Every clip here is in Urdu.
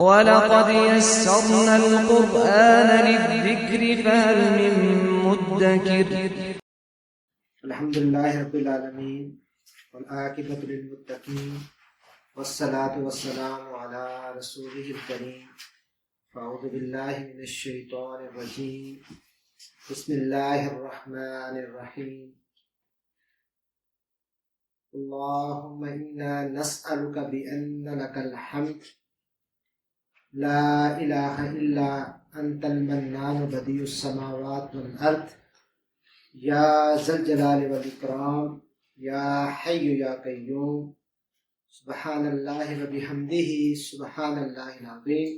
وَلَقَدْ يَسَّرْنَا الْقُرْآنَ لِلذِّكْرِ فَهَلْ مِن مُّدَّكِرٍ. الحمد للہ رب العالمین والعاقبۃ للمتقین والصلاة والسلام علی رسولہ الکریم. اعوذ باللہ من الشیطان الرجیم. بسم اللہ الرحمن الرحیم. اللہم انا نسألک بأن لک الحمد لا الہ الا انت المنان بدیع السماوات والارض یا ذا الجلال والاکرام یا حی یا قیوم. سبحان اللہ وبحمدہ سبحان اللہ العظیم.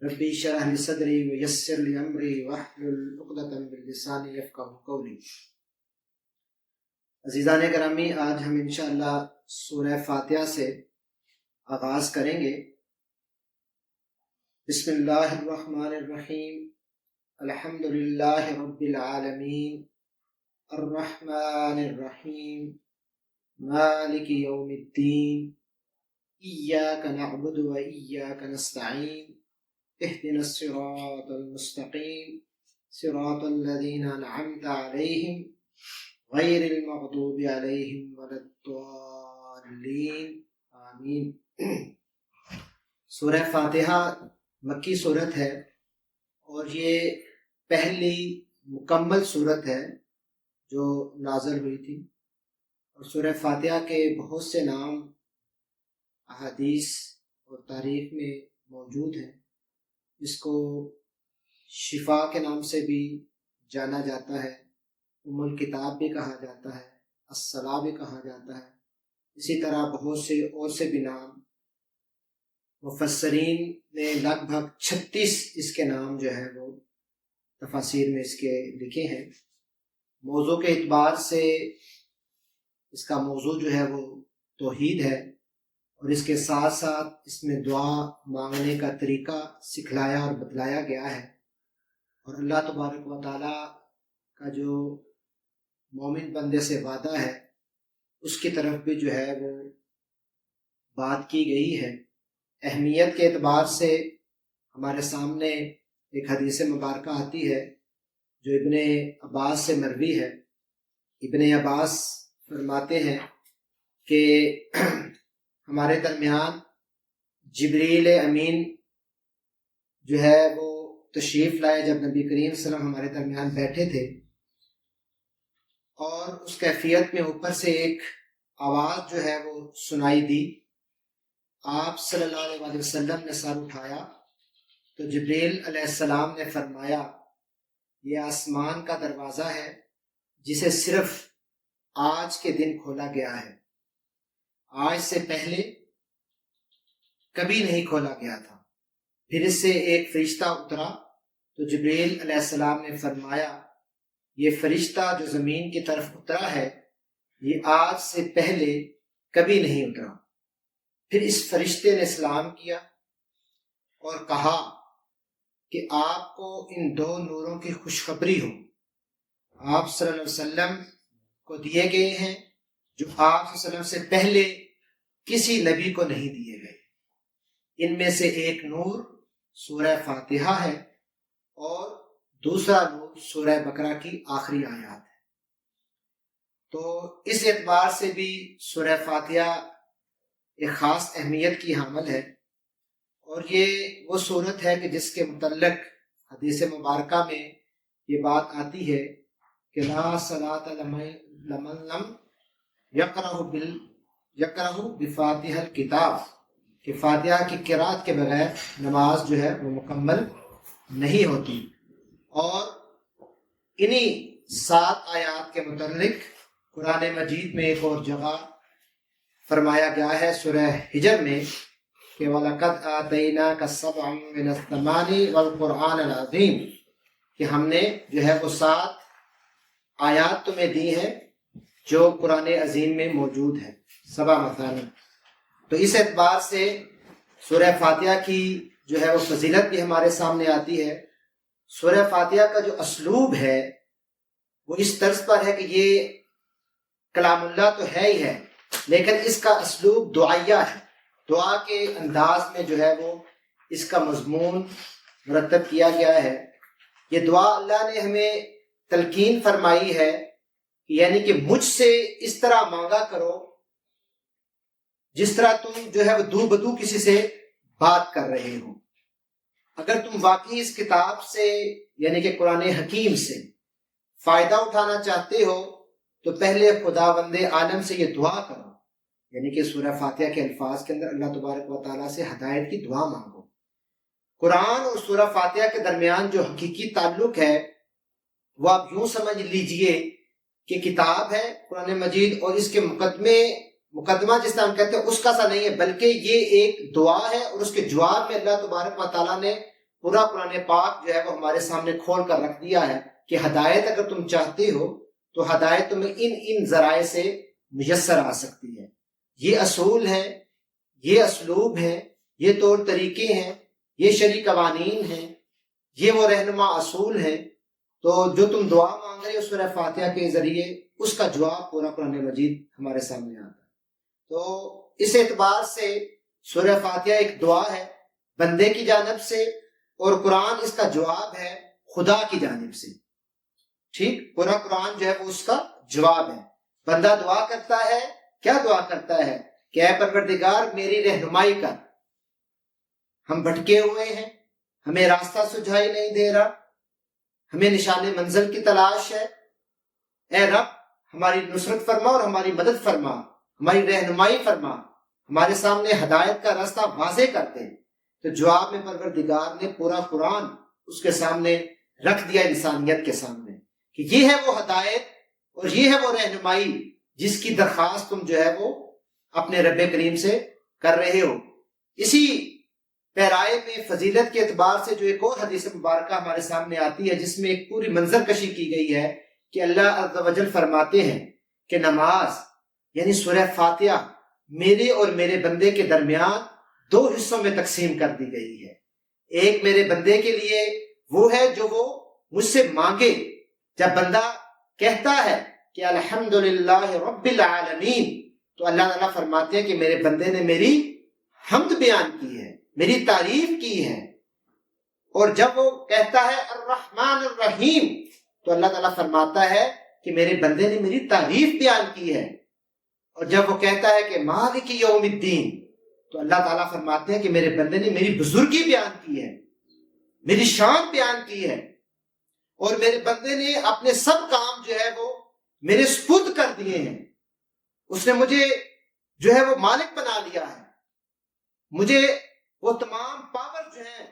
ربی اشرح لی صدری ویسر لی امری واحلل عقدۃ من لسانی یفقہوا قولی. عزیزان گرامی، آج ہم انشاءاللہ سورہ فاتحہ سے آغاز کریں گے. بسم اللہ الرحمن الرحیم. الحمد للہ رب العالمین الرحمن الرحیم مالک یوم الدین ایاک نعبد و ایاک نستعین اہدنا الصراط المستقیم صراط الذین انعمت علیہم غیر المغضوب علیہم ولا الضالین آمین. سورہ فاتحہ مکی صورت ہے اور یہ پہلی مکمل صورت ہے جو نازل ہوئی تھی. اور سورہ فاتحہ کے بہت سے نام احادیث اور تاریخ میں موجود ہیں. اس کو شفا کے نام سے بھی جانا جاتا ہے، ام الکتاب بھی کہا جاتا ہے، الصلاح بھی کہا جاتا ہے. اسی طرح بہت سے اور سے بھی نام مفسرین نے لگ بھگ 36 اس کے نام جو ہے وہ تفاسیر میں اس کے لکھے ہیں. موضوع کے اعتبار سے اس کا موضوع جو ہے وہ توحید ہے، اور اس کے ساتھ ساتھ اس میں دعا مانگنے کا طریقہ سکھلایا اور بتلایا گیا ہے. اور اللہ تبارک و تعالیٰ کا جو مومن بندے سے وعدہ ہے اس کی طرف بھی جو ہے وہ بات کی گئی ہے. اہمیت کے اعتبار سے ہمارے سامنے ایک حدیث مبارکہ آتی ہے جو ابن عباس سے مروی ہے. ابن عباس فرماتے ہیں کہ ہمارے درمیان جبریل امین جو ہے وہ تشریف لائے جب نبی کریم صلی اللہ علیہ وسلم ہمارے درمیان بیٹھے تھے، اور اس کیفیت میں اوپر سے ایک آواز جو ہے وہ سنائی دی. آپ صلی اللہ علیہ وسلم نے سر اٹھایا تو جبریل علیہ السلام نے فرمایا یہ آسمان کا دروازہ ہے جسے صرف آج کے دن کھولا گیا ہے، آج سے پہلے کبھی نہیں کھولا گیا تھا. پھر اس سے ایک فرشتہ اترا تو جبریل علیہ السلام نے فرمایا یہ فرشتہ جو زمین کی طرف اترا ہے یہ آج سے پہلے کبھی نہیں اترا. پھر اس فرشتے نے سلام کیا اور کہا کہ آپ کو ان 2 نوروں کی خوشخبری ہو. آپ صلی اللہ علیہ وسلم کو دیے گئے ہیں جو آپ صلی اللہ علیہ وسلم سے پہلے کسی نبی کو نہیں دیے گئے. ان میں سے ایک نور سورہ فاتحہ ہے اور دوسرا نور سورہ بقرہ کی آخری آیات ہے. تو اس اعتبار سے بھی سورہ فاتحہ ایک خاص اہمیت کی حامل ہے، اور یہ وہ صورت ہے کہ جس کے متعلق حدیث مبارکہ میں یہ بات آتی ہے کہ لا صلاۃ لمن لم یقرأ بفاتحہ الکتاب، کہ فاتحہ کی قرأت کے بغیر نماز جو ہے وہ مکمل نہیں ہوتی. اور انہی 7 آیات کے متعلق قرآن مجید میں ایک اور جگہ فرمایا گیا ہے سورہ حجر میں کہ وَلَقَدْ آتَيْنَاكَ سَبْعًا مِنَ الثَّمَانِ وَالْقُرْآنَ الْعَظِيمِ، کہ ہم نے جو ہے وہ 7 آیات تمہیں دی ہیں جو قرآن عظیم میں موجود ہے، 7 مثانی. تو اس اعتبار سے سورہ فاتحہ کی جو ہے وہ فضیلت بھی ہمارے سامنے آتی ہے. سورہ فاتحہ کا جو اسلوب ہے وہ اس طرز پر ہے کہ یہ کلام اللہ تو ہے ہی ہے، لیکن اس کا اسلوب دعائیہ ہے. دعا کے انداز میں جو ہے وہ اس کا مضمون مرتب کیا گیا ہے. یہ دعا اللہ نے ہمیں تلقین فرمائی ہے، یعنی کہ مجھ سے اس طرح مانگا کرو جس طرح تم جو ہے وہ دو بدو کسی سے بات کر رہے ہو. اگر تم واقعی اس کتاب سے یعنی کہ قرآن حکیم سے فائدہ اٹھانا چاہتے ہو تو پہلے خداوند عالم سے یہ دعا کرو، یعنی کہ سورہ فاتحہ کے الفاظ کے اندر اللہ تبارک و تعالیٰ سے ہدایت کی دعا مانگو. قرآن اور سورہ فاتحہ کے درمیان جو حقیقی تعلق ہے وہ آپ یوں سمجھ لیجئے کہ کتاب ہے قرآن مجید، اور اس کے مقدمہ جس طرح ہم کہتے ہیں اس کا سا نہیں ہے، بلکہ یہ ایک دعا ہے، اور اس کے جواب میں اللہ تبارک و تعالیٰ نے پورا قرآن پاک جو ہے وہ ہمارے سامنے کھول کر رکھ دیا ہے کہ ہدایت اگر تم چاہتے ہو تو ہدایت تمہیں ان ذرائع سے میسر آ سکتی ہے. یہ اصول ہے، یہ اسلوب ہے، یہ طور طریقے ہیں، یہ شرعی قوانین ہیں، یہ وہ رہنما اصول ہیں. تو جو تم دعا مانگ رہے ہو سورہ فاتحہ کے ذریعے، اس کا جواب پورا قرآن مجید ہمارے سامنے آتا ہے. تو اس اعتبار سے سورہ فاتحہ ایک دعا ہے بندے کی جانب سے، اور قرآن اس کا جواب ہے خدا کی جانب سے. ٹھیک، پورا قرآن جو ہے وہ اس کا جواب ہے. بندہ دعا کرتا ہے، کیا دعا کرتا ہے کہ اے پروردگار میری رہنمائی کر، ہم بھٹکے ہوئے ہیں، ہمیں راستہ سجھائی نہیں دے رہا، ہمیں نشان منزل کی تلاش ہے. اے رب ہماری نصرت فرما اور ہماری مدد فرما، ہماری رہنمائی فرما، ہمارے سامنے ہدایت کا راستہ واضح کرتے. تو جواب میں پروردگار نے پورا قرآن اس کے سامنے رکھ دیا، انسانیت کے سامنے، کہ یہ ہے وہ ہدایت اور یہ ہے وہ رہنمائی جس کی درخواست تم جو ہے وہ اپنے رب کریم سے کر رہے ہو. اسی پیرائے میں فضیلت کے اعتبار سے جو ایک اور حدیث مبارکہ ہمارے سامنے آتی ہے جس میں ایک پوری منظر کشی کی گئی ہے کہ اللہ عز و جل فرماتے ہیں کہ نماز یعنی سورہ فاتحہ میرے اور میرے بندے کے درمیان دو حصوں میں تقسیم کر دی گئی ہے. ایک میرے بندے کے لیے وہ ہے جو وہ مجھ سے مانگے. جب بندہ کہتا ہے کہ الحمدللہ رب العالمین تو اللہ تعالیٰ فرماتے ہیں کہ میرے بندے نے میری حمد بیان کی ہے، میری تعریف کی ہے. اور جب وہ کہتا ہے الرحمن الرحیم تو اللہ تعالیٰ فرماتا ہے کہ میرے بندے نے میری تعریف بیان کی ہے. اور جب وہ کہتا ہے کہ مالک یوم الدین تو اللہ تعالیٰ فرماتے ہیں کہ میرے بندے نے میری بزرگی بیان کی ہے، میری شان بیان کی ہے، اور میرے بندے نے اپنے سب کام جو ہے وہ میرے سپرد کر دیے ہیں. اس نے مجھے جو ہے وہ مالک بنا لیا ہے، مجھے وہ تمام پاور جو ہیں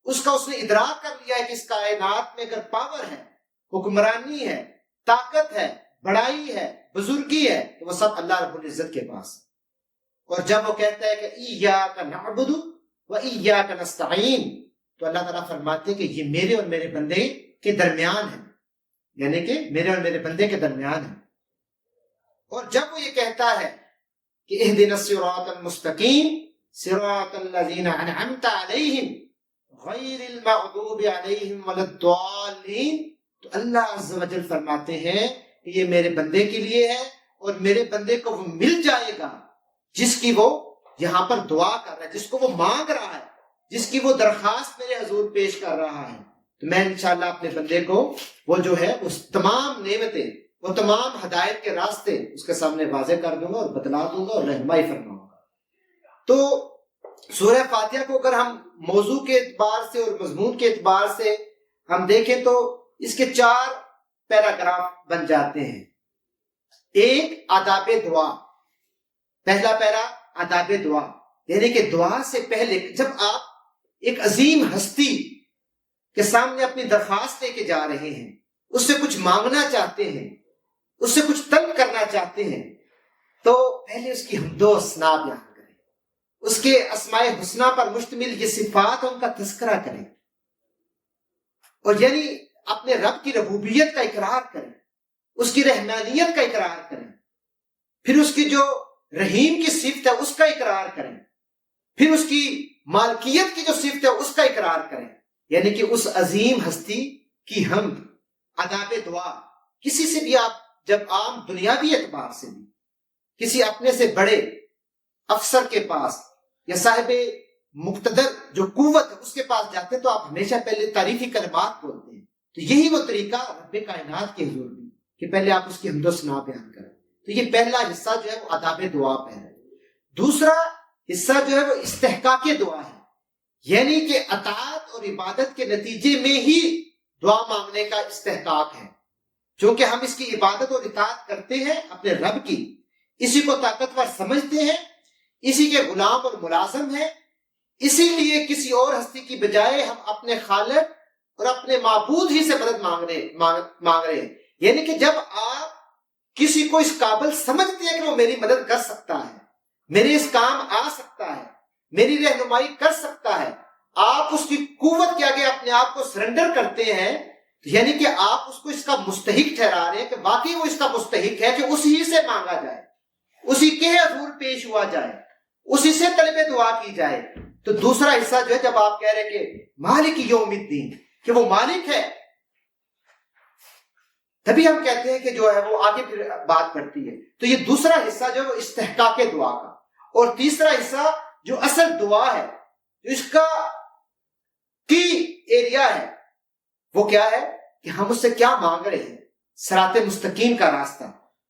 اس کا اس نے ادراک کر لیا ہے کہ اس کائنات میں اگر پاور ہے، حکمرانی ہے، طاقت ہے، بڑائی ہے، بزرگی ہے تو وہ سب اللہ رب العزت کے پاس ہے. اور جب وہ کہتا ہے کہ ایاک نعبد و ایاک نستعین تو اللہ تعالیٰ فرماتے ہیں کہ یہ میرے اور میرے بندے کے درمیان ہے، یعنی کہ میرے اور میرے بندے کے درمیان ہے. اور جب وہ یہ کہتا ہے کہ اہدنا الصراط المستقیم صراط الذین انعمت علیہم غیر المغضوب علیہم ولا الضالین تو اللہ عز و جل فرماتے ہیں کہ یہ میرے بندے کے لیے ہے، اور میرے بندے کو وہ مل جائے گا جس کی وہ یہاں پر دعا کر رہا ہے، جس کو وہ مانگ رہا ہے، جس کی وہ درخواست میرے حضور پیش کر رہا ہے. تو میں انشاءاللہ اپنے بندے کو وہ جو ہے اس تمام نعمتیں، وہ تمام ہدایت کے راستے اس کے سامنے واضح کر دوں گا اور بتلا دوں گا اور رہنمائی فرماؤں گا. تو سورہ فاتحہ کو اگر ہم موضوع کے اعتبار سے اور مضمون کے اعتبار سے ہم دیکھیں تو اس کے 4 پیراگراف بن جاتے ہیں. ایک آداب دعا، پہلا پیرا آداب دعا، یعنی کہ دعا سے پہلے جب آپ ایک عظیم ہستی کے سامنے اپنی درخواست لے کے جا رہے ہیں، اس سے کچھ مانگنا چاہتے ہیں، اس سے کچھ طلب کرنا چاہتے ہیں، تو پہلے اس کی حمد و ثنا بیان کریں، اس کے اسماء حسنہ پر مشتمل یہ صفات ان کا تذکرہ کریں، اور یعنی اپنے رب کی ربوبیت کا اقرار کریں، اس کی رحمانیت کا اقرار کریں، پھر اس کی جو رحیم کی صفت ہے اس کا اقرار کریں، پھر اس کی مالکیت کی جو صفت ہے اس کا اقرار کریں. یعنی کہ اس عظیم ہستی کی حمد، آداب دعا. کسی سے بھی آپ جب عام دنیاوی اعتبار سے بھی کسی اپنے سے بڑے افسر کے پاس یا صاحب مقتدر جو قوت ہے اس کے پاس جاتے ہیں تو آپ ہمیشہ پہلے تعریفی کلمات بولتے ہیں. تو یہی وہ طریقہ رب کائنات کے حضور بھی کہ پہلے آپ اس کی حمد و ثنا بیان کریں. تو یہ پہلا حصہ جو ہے وہ آداب دعا پہ ہے. دوسرا حصہ جو ہے وہ استحقاق دعا ہے، یعنی کہ اطاعت اور عبادت کے نتیجے میں ہی دعا مانگنے کا استحقاق ہے. چونکہ ہم اس کی عبادت اور اطاعت کرتے ہیں اپنے رب کی، اسی کو طاقتور سمجھتے ہیں، اسی کے غلام اور ملازم ہیں، اسی لیے کسی اور ہستی کی بجائے ہم اپنے خالق اور اپنے معبود ہی سے مدد مانگ رہے ہیں. یعنی کہ جب آپ کسی کو اس قابل سمجھتے ہیں کہ وہ میری مدد کر سکتا ہے، میرے اس کام آ سکتا ہے، میری رہنمائی کر سکتا ہے، آپ اس کی قوت کے آگے اپنے آپ کو سرنڈر کرتے ہیں، یعنی کہ آپ اس کو اس کا مستحق ٹھہرا رہے ہیں کہ واقعی وہ اس کا مستحق ہے کہ اسی سے مانگا جائے، اسی کے حضور پیش ہوا جائے، اسی سے طلب دعا کی جائے. تو دوسرا حصہ جو ہے جب آپ کہہ رہے ہیں کہ مالک یوم الدین، کہ وہ مالک ہے، تبھی ہم کہتے ہیں کہ جو ہے وہ آگے پھر بات کرتی ہے. تو یہ دوسرا حصہ جو ہے وہ استحقاق دعا کا. اور تیسرا حصہ جو اصل دعا ہے، جو اس کا کی ایریا ہے، وہ کیا ہے کہ ہم اس سے کیا مانگ رہے ہیں. صراط مستقیم کا راستہ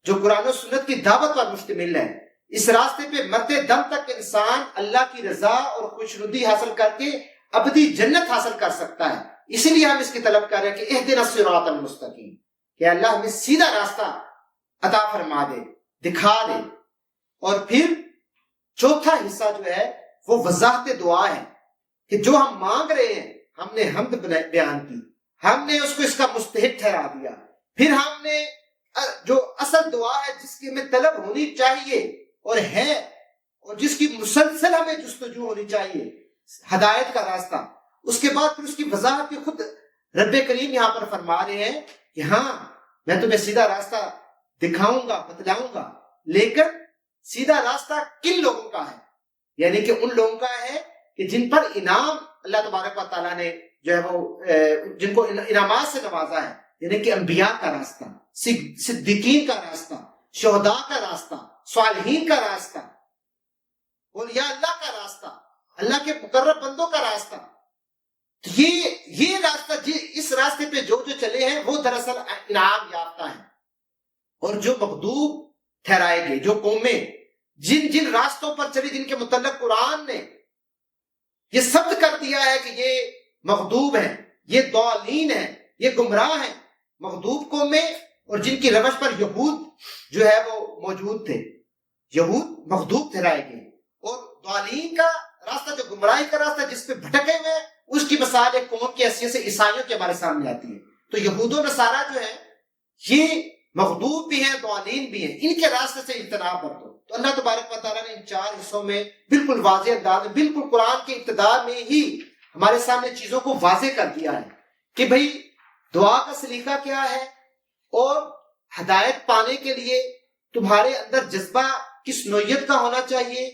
جو قرآن و سنت کی دعوت پر مشتمل ہے. اس راستے پہ مرتے دم تک انسان اللہ کی رضا اور خوشنودی حاصل کر کے ابدی جنت حاصل کر سکتا ہے. اسی لیے ہم اس کی طلب کر رہے ہیں کہ اہدنا الصراط المستقیم، کہ اللہ ہمیں سیدھا راستہ عطا فرما دے، دکھا دے. اور پھر چوتھا حصہ جو ہے وہ وضاحت دعا ہے کہ جو ہم مانگ رہے ہیں ہم نے حمد بیان کی، ہم نے اس کو اس کا مستحق ٹھہرا دیا. پھر ہم نے جو اصل دعا ہے جس کی ہمیں طلب ہونی چاہیے اور ہے، اور جس کی مسلسل ہمیں جستجو ہونی چاہیے، ہدایت کا راستہ، اس کے بعد پھر اس کی وضاحت بھی خود رب کریم یہاں پر فرما رہے ہیں کہ ہاں میں تمہیں سیدھا راستہ دکھاؤں گا، بتلاؤں گا، لیکن سیدھا راستہ کن لوگوں کا ہے؟ یعنی کہ ان لوگوں کا ہے کہ جن پر انعام اللہ تبارک و تعالیٰ نے جو ہے وہ جن کو انعامات سے نوازا ہے، یعنی کہ انبیاء کا راستہ، صدیقین کا راستہ، شہداء کا راستہ، صالحین کا راستہ، اور یا اللہ کا راستہ، اللہ کے مقرب بندوں کا راستہ. یہ راستہ اس راستے پہ جو چلے ہیں وہ دراصل انعام یافتہ ہیں. اور جو مغضوب ٹھہرائے گئے، جو قومیں جن راستوں پر چلی، جن کے متعلق قرآن نے یہ ثبت کر دیا ہے کہ یہ مغضوب ہیں، یہ ضالین ہیں، یہ گمراہ ہیں، مغضوب قومیں، اور جن کی روش پر یہود جو ہے وہ موجود تھے، یہود مغضوب ٹھہرائے گئے. اور ضالین کا راستہ جو گمراہی کا راستہ جس پہ بھٹکے ہوئے، اس کی مثال ایک قوم کی حیثیت سے عیسائیوں کے ہمارے سامنے آتی ہے. تو یہود و نصارہ جو ہے یہ مغضوب بھی ہیں، ضالین بھی ہیں، ان کے راستے سے اجتناب برتو. تو اللہ تبارک و تعالیٰ نے ان 4 حصوں میں بالکل واضح انداز میں، بالکل قرآن کے ابتدا میں ہی ہمارے سامنے چیزوں کو واضح کر دیا ہے کہ بھئی دعا کا سلیقہ کیا ہے، اور ہدایت پانے کے لیے تمہارے اندر جذبہ کس نوعیت کا ہونا چاہیے،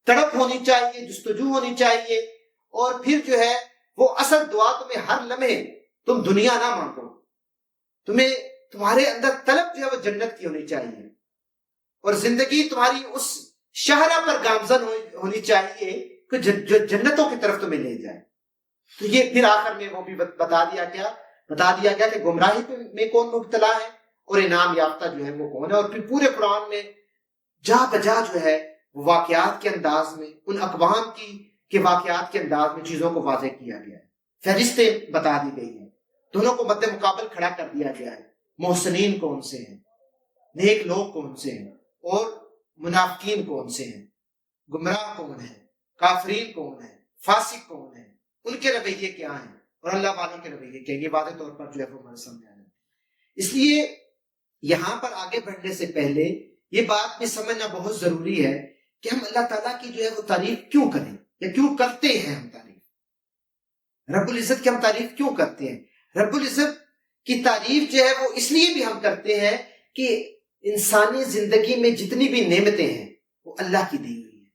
تڑپ ہونی چاہیے، جستجو ہونی چاہیے. اور پھر جو ہے وہ اصل دعا تمہیں ہر لمحے تم دنیا نہ مانگو، تمہارے اندر طلب جو ہے وہ جنت کی ہونی چاہیے، اور زندگی تمہاری اس شاہراہ پر گامزن ہونی چاہیے کہ جو جنتوں کی طرف تمہیں لے جائے. تو یہ پھر آخر میں وہ بھی بتا دیا گیا کہ گمراہی میں کون مبتلا ہے اور انعام یافتہ جو ہے وہ کون ہے. اور پھر پورے قرآن میں جا بجا جو ہے واقعات کے انداز میں، ان اقوام کے واقعات کے انداز میں چیزوں کو واضح کیا گیا ہے. فہرستیں بتا دی گئی ہیں، دونوں کو مد مقابل کھڑا کر دیا گیا ہے. محسنین کون سے ہیں، نیک لوگ کون سے ہیں، اور منافقین کون سے ہیں، گمراہ کون ہیں، کافرین کون ہیں، فاسق کون ہیں، ان کے رویے کیا ہیں، اور اللہ والوں کے رویے کیا ہیں. یہ واضح طور پر جو ہے وہ ہمارے سامنے آ رہا ہے. اس لیے یہاں پر آگے بڑھنے سے پہلے یہ بات بھی سمجھنا بہت ضروری ہے کہ ہم اللہ تعالیٰ کی جو ہے وہ تعریف کیوں کریں، یا کیوں کرتے ہیں. ہم تعریف رب العزت کی ہم تعریف کیوں کرتے ہیں؟ رب العزت کی تعریف جو ہے وہ اس لیے بھی ہم کرتے ہیں کہ انسانی زندگی میں جتنی بھی نعمتیں ہیں وہ اللہ کی دی ہوئی ہیں،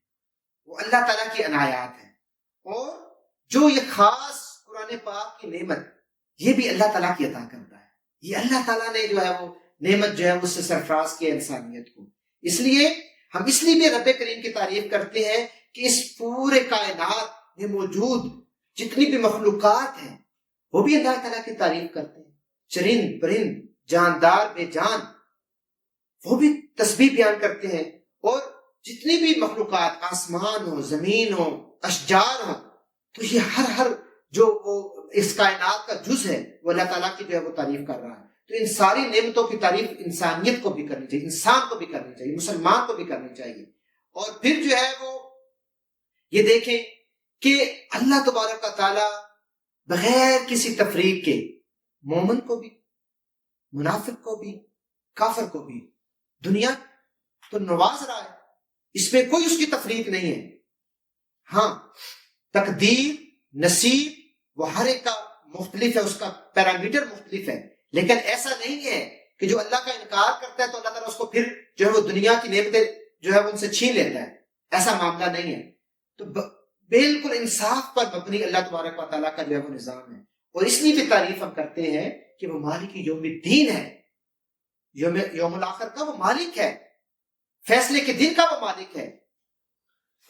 وہ اللہ تعالیٰ کی عنایات ہیں. اور جو یہ خاص قرآن پاک کی نعمت، یہ بھی اللہ تعالیٰ کی عطا کرتا ہے. یہ اللہ تعالیٰ نے جو ہے وہ نعمت جو ہے اس سے سرفراز کیا انسانیت کو. اس لیے ہم اس لیے بھی رب کریم کی تعریف کرتے ہیں کہ اس پورے کائنات میں موجود جتنی بھی مخلوقات ہیں وہ بھی اللہ تعالیٰ کی تعریف کرتے ہیں. چرند پرند جاندار بے جان وہ بھی تسبیح بیان کرتے ہیں. اور جتنی بھی مخلوقات آسمان ہو زمین ہو اشجار ہو تو یہ ہر جو وہ اس کائنات کا جز ہے وہ اللہ تعالیٰ کی جو ہے وہ تعریف کر رہا ہے. تو ان ساری نعمتوں کی تعریف انسانیت کو بھی کرنی چاہیے, انسان کو بھی کرنی چاہیے, مسلمان کو بھی کرنی چاہیے. اور پھر جو ہے وہ یہ دیکھیں کہ اللہ تبارک و تعالیٰ بغیر کسی تفریق کے مومن کو بھی منافق کو بھی کافر کو بھی دنیا تو نواز رہا ہے, اس میں کوئی اس کی تفریق نہیں ہے. ہاں تقدیر نصیب وہ ہر ایک کا مختلف ہے, اس کا پیرامیٹر مختلف ہے, لیکن ایسا نہیں ہے کہ جو اللہ کا انکار کرتا ہے تو اللہ تعالیٰ اس کو پھر جو ہے وہ دنیا کی نعمتیں جو ہے ان سے چھین لیتا ہے. ایسا معاملہ نہیں ہے. تو بالکل انصاف پر مبنی اللہ تبارک و تعالیٰ کا جو ہے وہ نظام ہے. اور اس لیے بھی تعریف ہم کرتے ہیں کہ وہ مالک یوم الدین ہے, یوم الاخر کا وہ مالک ہے, فیصلے کے دن کا وہ مالک ہے.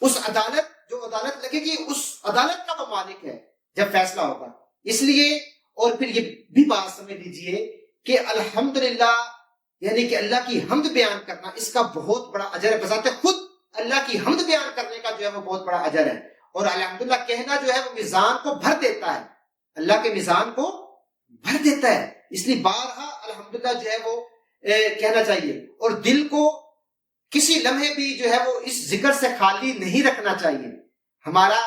اس عدالت جو عدالت لگے گی اس عدالت کا وہ مالک ہے جب فیصلہ ہوگا. اس لیے اور پھر یہ بھی بات سمجھ لیجئے کہ الحمدللہ یعنی کہ اللہ کی حمد بیان کرنا اس کا بہت بڑا اجر ہے. بذات خود اللہ کی حمد بیان کرنے کا جو ہے وہ بہت بڑا اجر ہے. اور الحمدللہ کہنا جو ہے وہ میزان کو بھر دیتا ہے, اللہ کے میزان کو بھر دیتا ہے. اس لیے بارہا الحمدللہ جو ہے وہ کہنا چاہیے. اور دل کو کسی لمحے بھی جو ہے وہ اس ذکر سے خالی نہیں رکھنا چاہیے. ہمارا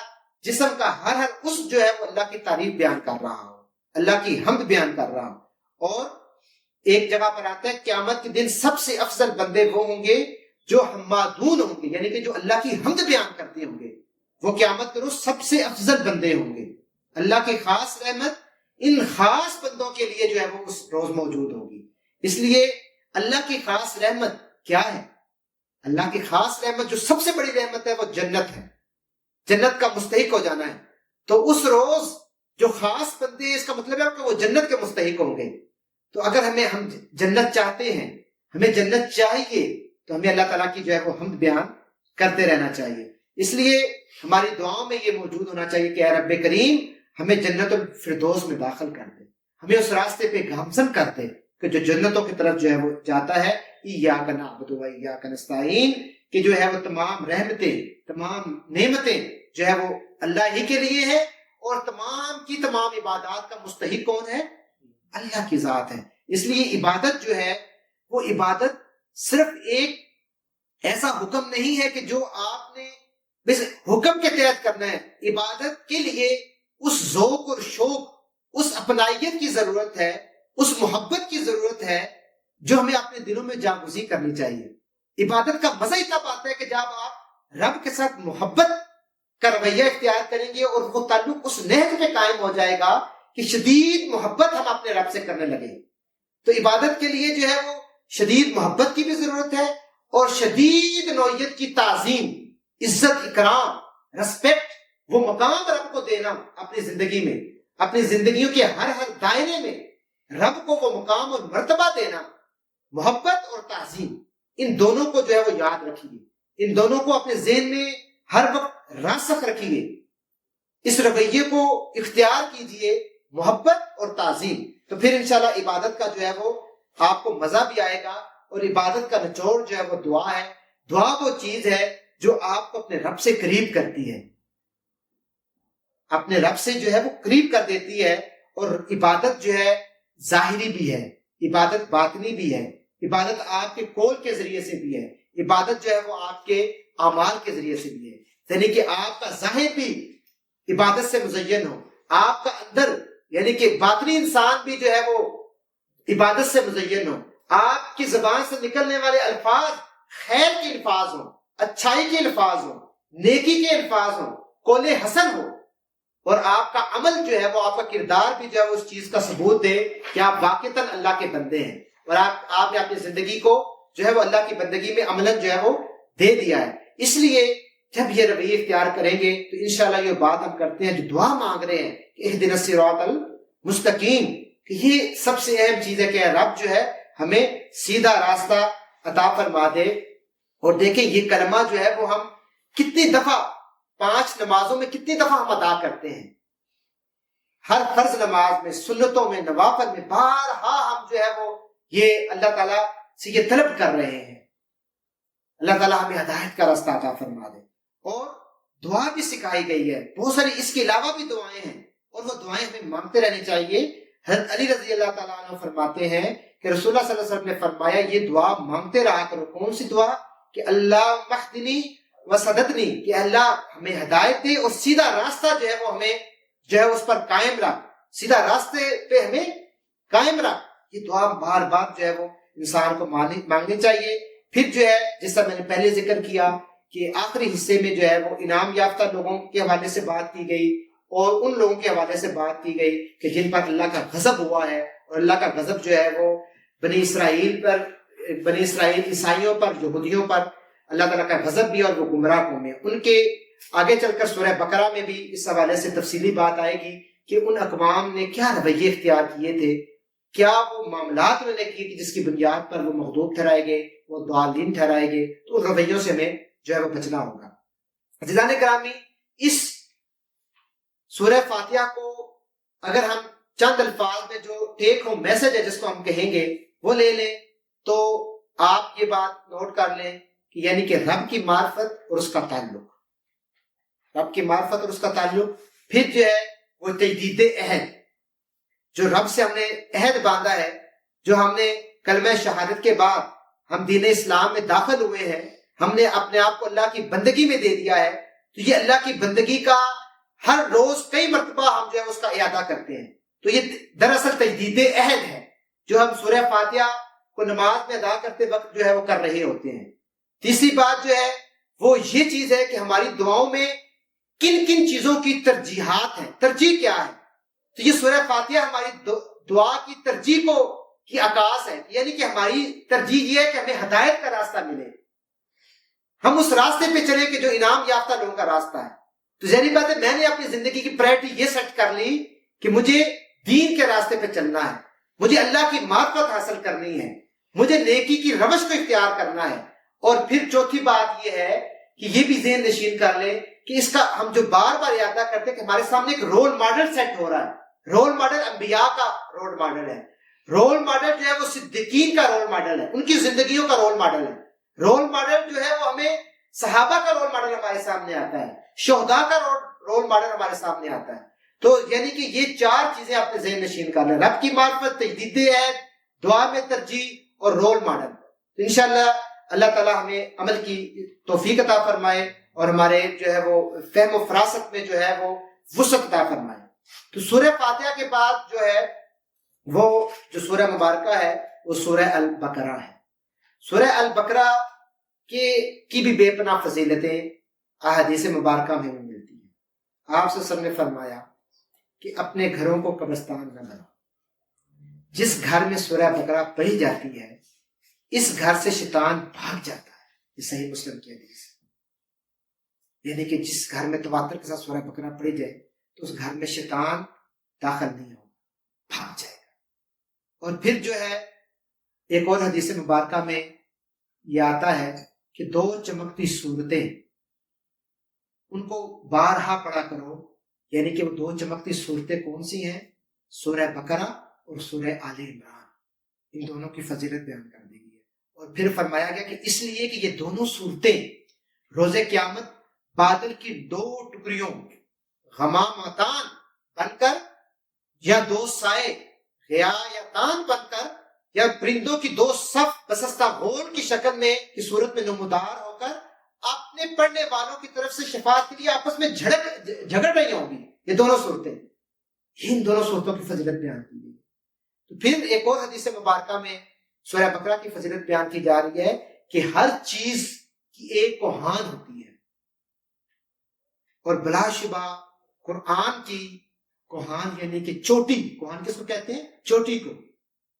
جسم کا ہر اس جو ہے وہ اللہ کی تعریف بیان کر رہا ہو, اللہ کی حمد بیان کر رہا ہو. اور ایک جگہ پر آتا ہے قیامت کے دن سب سے افضل بندے وہ ہوں گے جو حمادون ہوں گے, یعنی کہ جو اللہ کی حمد بیان کرتے ہوں گے. وہ قیامت کے روز سب سے افضل بندے ہوں گے. اللہ کی خاص رحمت ان خاص بندوں کے لیے جو ہے وہ اس روز موجود ہوگی. اس لیے اللہ کی خاص رحمت کیا ہے؟ اللہ کی خاص رحمت جو سب سے بڑی رحمت ہے وہ جنت ہے, جنت کا مستحق ہو جانا ہے. تو اس روز جو خاص بندے ہیں اس کا مطلب ہے کہ وہ جنت کے مستحق ہوں گے. تو اگر ہم جنت چاہتے ہیں, ہمیں جنت چاہیے, تو ہمیں اللہ تعالیٰ کی جو ہے وہ حمد بیان کرتے رہنا چاہیے. اس لیے ہماری دعاؤں میں یہ موجود ہونا چاہیے کہ اے رب کریم ہمیں جنت الفردوس میں داخل کر دے, ہمیں اس راستے پہ گامزن کر دے کہ جو جنتوں کی طرف جو ہے وہ جاتا ہے. ایاک نعبد و ایاک نستعین کہ جو ہے وہ تمام رحمتیں تمام نعمتیں جو ہے وہ اللہ ہی کے لیے ہے, اور تمام کی تمام عبادات کا مستحق کون ہے؟ اللہ کی ذات ہے. اس لیے عبادت جو ہے وہ عبادت صرف ایک ایسا حکم نہیں ہے کہ جو آپ نے بس حکم کے تحت کرنا ہے. عبادت کے لیے اس ذوق اور شوق, اس اپنائیت کی ضرورت ہے, اس محبت کی ضرورت ہے جو ہمیں اپنے دلوں میں جاگزی کرنی چاہیے. عبادت کا مزہ تب آتا ہے کہ جب آپ رب کے ساتھ محبت کا رویہ اختیار کریں گے اور وہ تعلق اس نہج پہ قائم ہو جائے گا کہ شدید محبت ہم اپنے رب سے کرنے لگے. تو عبادت کے لیے جو ہے وہ شدید محبت کی بھی ضرورت ہے, اور شدید نوعیت کی تعظیم, عزت, اکرام, رسپیکٹ, وہ مقام رب کو دینا اپنی زندگی میں, اپنی زندگیوں کے ہر دائرے میں رب کو وہ مقام اور مرتبہ دینا. محبت اور تعظیم ان دونوں کو جو ہے وہ یاد رکھیے, ان دونوں کو اپنے ذہن میں ہر وقت راسخ رکھیے. اس رویے کو اختیار کیجئے, محبت اور تعظیم. تو پھر انشاءاللہ عبادت کا جو ہے وہ آپ کو مزہ بھی آئے گا. اور عبادت کا نچوڑ جو ہے وہ دعا ہے. دعا وہ چیز ہے جو آپ کو اپنے رب سے قریب کرتی ہے, اپنے رب سے جو ہے وہ قریب کر دیتی ہے. اور عبادت جو ہے ظاہری بھی ہے, عبادت باطنی بھی ہے, عبادت آپ کے قول کے ذریعے سے بھی ہے, عبادت جو ہے وہ آپ کے اعمال کے ذریعے سے بھی ہے. یعنی کہ آپ کا ظاہر بھی عبادت سے مزین ہو, آپ کا اندر یعنی کہ باطنی انسان بھی جو ہے وہ عبادت سے مزین ہو, آپ کی زبان سے نکلنے والے الفاظ خیر کے الفاظ ہوں, اچھائی کے الفاظ ہوں, نیکی کے الفاظ ہوں, قول حسن ہو, اور آپ کا عمل جو ہے وہ آپ کا کردار بھی جو ہے اس چیز کا ثبوت دے کہ آپ واقعتاً اللہ کے بندے ہیں, اور آپ نے اپنی زندگی کو جو ہے وہ اللہ کی بندگی میں عملاً جو ہے وہ دے دیا ہے. اس لیے جب یہ رویہ اختیار کریں گے تو انشاءاللہ یہ بات ہم کرتے ہیں جو دعا مانگ رہے ہیں کہ اہدنا الصراط المستقیم, کہ یہ سب سے اہم چیز ہے کہ رب جو ہے ہمیں سیدھا راستہ عطا فرما دے. اور دیکھیں یہ کلمہ جو ہے وہ ہم کتنی دفعہ 5 نمازوں میں کتنی دفعہ ہم ادا کرتے ہیں؟ ہر فرض نماز میں، سنتوں میں، نوافل میں بارہا ہم جو ہے وہ یہ اللہ تعالیٰ سے یہ طلب کر رہے ہیں، اللہ تعالیٰ ہمیں ہدایت کا راستہ عطا فرما دے۔ اور دعا بھی سکھائی گئی ہے، بہت ساری اس کے علاوہ بھی دعائیں ہیں، اور وہ دعائیں ہمیں مانگتے رہنی چاہیے۔ حضرت علی رضی اللہ تعالیٰ عنہ فرماتے ہیں کہ رسول اللہ صلی اللہ علیہ وسلم نے فرمایا یہ دعا مانگتے رہا کرو۔ کون سی دعا؟ کہ اللہ مہدنی وسددنی، کہ اللہ ہمیں ہدایت دے اور سیدھا راستہ جو ہے وہ ہمیں جو ہے اس پر قائم رکھ، سیدھا راستے پہ ہمیں قائم رکھ۔ یہ دعا بار بار جو ہے وہ انسان کو مانگنی چاہیے۔ پھر جو ہے جس طرح میں نے پہلے ذکر کیا کہ آخری حصے میں جو ہے وہ انعام یافتہ لوگوں کے حوالے سے بات کی گئی، اور ان لوگوں کے حوالے سے بات کی گئی کہ جن پر اللہ کا غضب ہوا ہے، اور اللہ کا غضب جو ہے وہ بنی اسرائیل عیسائیوں پر، یہودیوں پر اللہ تعالیٰ کا غضب بھی، اور وہ گمراہ قوم ہے۔ ان کے آگے چل کر سورہ بقرہ میں بھی اس حوالے سے تفصیلی بات آئے گی کہ ان اقوام نے کیا رویے اختیار کیے تھے، کیا وہ معاملات انہوں نے کیے کہ جس کی بنیاد پر وہ مغضوب ٹھہرائے گئے، وہ ضالین ٹھہرائے گئے۔ تو ان رویوں سے ہمیں جو ہے وہ بچنا ہوگا۔ عزیزان گرامی، اس سورہ فاتحہ کو اگر ہم چند الفاظ میں جو ٹیک ہوم میسج ہے جس کو ہم کہیں گے وہ لے لیں تو آپ یہ بات نوٹ کر لیں کہ یعنی کہ رب کی معرفت اور اس کا تعلق، رب کی معرفت اور اس کا تعلق، پھر جو ہے وہ تجدید عہد، جو رب سے ہم نے عہد باندھا ہے، جو ہم نے کلمہ شہادت کے بعد ہم دین اسلام میں داخل ہوئے ہیں، ہم نے اپنے آپ کو اللہ کی بندگی میں دے دیا ہے، تو یہ اللہ کی بندگی کا ہر روز کئی مرتبہ ہم جو ہے اس کا اعادہ کرتے ہیں۔ تو یہ دراصل تجدید عہد ہے جو ہم سورہ فاتحہ کو نماز میں ادا کرتے وقت جو ہے وہ کر رہے ہوتے ہیں۔ تیسری بات جو ہے وہ یہ چیز ہے کہ ہماری دعاؤں میں کن کن چیزوں کی ترجیحات ہیں، ترجیح کیا ہے۔ تو یہ سورہ فاتحہ ہماری دعا کی ترجیح کی عکاس ہے، یعنی کہ ہماری ترجیح یہ ہے کہ ہمیں ہدایت کا راستہ ملے، ہم اس راستے پہ چلیں کہ جو انعام یافتہ لوگوں کا راستہ ہے۔ تو ظاہری بات ہے میں نے اپنی زندگی کی پرائرٹی یہ سیٹ کر لی کہ مجھے دین کے راستے پہ چلنا ہے، مجھے اللہ کی معرفت حاصل کرنی ہے، مجھے نیکی کی روش کو اختیار کرنا ہے۔ اور پھر چوتھی بات یہ ہے کہ یہ بھی ذہن نشین کر لیں کہ اس کا ہم جو بار بار اعادہ کرتے ہیں کہ ہمارے سامنے ایک رول ماڈل سیٹ ہو رہا ہے۔ رول ماڈل انبیاء کا رول ماڈل ہے، رول ماڈل جو ہے وہ صدیقین کا رول ماڈل ہے، ان کی زندگیوں کا رول ماڈل ہے۔ رول ماڈل جو ہے وہ ہمیں صحابہ کا رول ماڈل ہمارے سامنے آتا ہے، شہداء کا رول ماڈل ہمارے سامنے آتا ہے۔ تو یعنی کہ یہ 4 چیزیں اپنے ذہن نشین کر لیں، رب کی معرفت، تجدید عہد، دعا میں ترجیح اور رول ماڈل۔ تو انشاءاللہ اللہ تعالی ہمیں عمل کی توفیق عطا فرمائے اور ہمارے جو ہے وہ فہم و فراست میں جو ہے وہ وسعت عطا فرمائے۔ تو سورہ فاتحہ کے بعد جو ہے وہ جو سورہ مبارکہ ہے وہ سورہ البقرہ ہے۔ سورہ البقرہ کی بھی بے پناہ فضیلتیں احادیث مبارکہ میں ملتی ہیں۔ آپ صلی اللہ علیہ وسلم نے فرمایا کہ اپنے گھروں کو قبرستان نہ بناؤ، جس گھر میں سورہ بقرہ پڑھی جاتی ہے اس گھر سے شیطان بھاگ جاتا ہے۔ یہ صحیح مسلم کی حدیث ہے، یعنی کہ جس گھر میں تواتر کے ساتھ سورہ بقرہ پڑھی جائے تو اس گھر میں شیطان داخل نہیں ہوگا، بھاگ جائے گا۔ اور پھر جو ہے ایک اور حدیث مبارکہ میں یہ آتا ہے کہ 2 چمکتی صورتیں ان کو بارہا پڑھا کرو، یعنی کہ وہ 2 چمکتی صورتیں کون سی ہیں؟ سورہ بقرہ اور سورہ آل عمران۔ ان دونوں کی فضیلت بیان کر دی گئی ہے، اور پھر فرمایا گیا کہ اس لیے کہ یہ دونوں صورتیں روز قیامت بادل کی 2 ٹکڑیوں غمامتان بن کر، یا 2 سائے غیایتان بن کر، یا پرندوں کی 2 صف بسستہ غول کی شکل میں کی صورت میں نمودار ہو کر اپنے پڑھنے والوں کی طرف سے شفاعت کے لیے آپس میں جھگڑ رہی ہوں گی۔ یہ دونوں صورتیں، ان دونوں صورتوں کی فضیلت بیان کی گئی۔ تو پھر ایک اور حدیث مبارکہ میں سورہ بقرہ کی فضیلت بیان کی جا رہی ہے کہ ہر چیز کی ایک کوہان ہوتی ہے، اور بلا شبہ قرآن کی کوہان یعنی کہ چوٹی، کوہان کس کو کہتے ہیں؟ چوٹی کو۔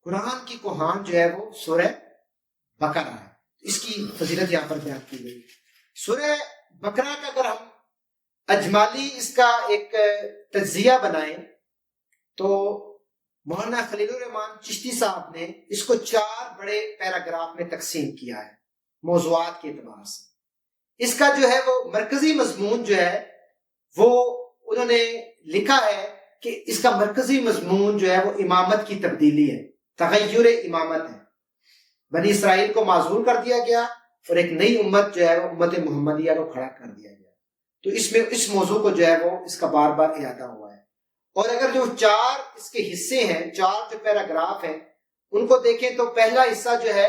قرآن کی کوہان جو ہے وہ سورہ بقرہ ہے، اس کی فضیلت یہاں پر بیان کی گئی۔ سورہ بقرہ کا اگر ہم اجمالی اس کا ایک تجزیہ بنائیں تو مولانا خلیل الرحمن چشتی صاحب نے اس کو 4 بڑے پیراگراف میں تقسیم کیا ہے موضوعات کے اعتبار سے۔ اس کا جو ہے وہ مرکزی مضمون جو ہے وہ انہوں نے لکھا ہے کہ اس کا مرکزی مضمون جو ہے وہ امامت کی تبدیلی ہے، تغیر امامت ہے۔ بنی اسرائیل کو معزول کر دیا گیا اور ایک نئی امت جو ہے وہ امت محمدیہ کو کھڑا کر دیا گیا۔ تو اس میں اس موضوع کو جو ہے وہ اس کا بار بار اعادہ ہوا ہے۔ اور اگر جو 4 اس کے حصے ہیں، 4 جو پیراگراف ہیں، ان کو دیکھیں تو پہلا حصہ جو ہے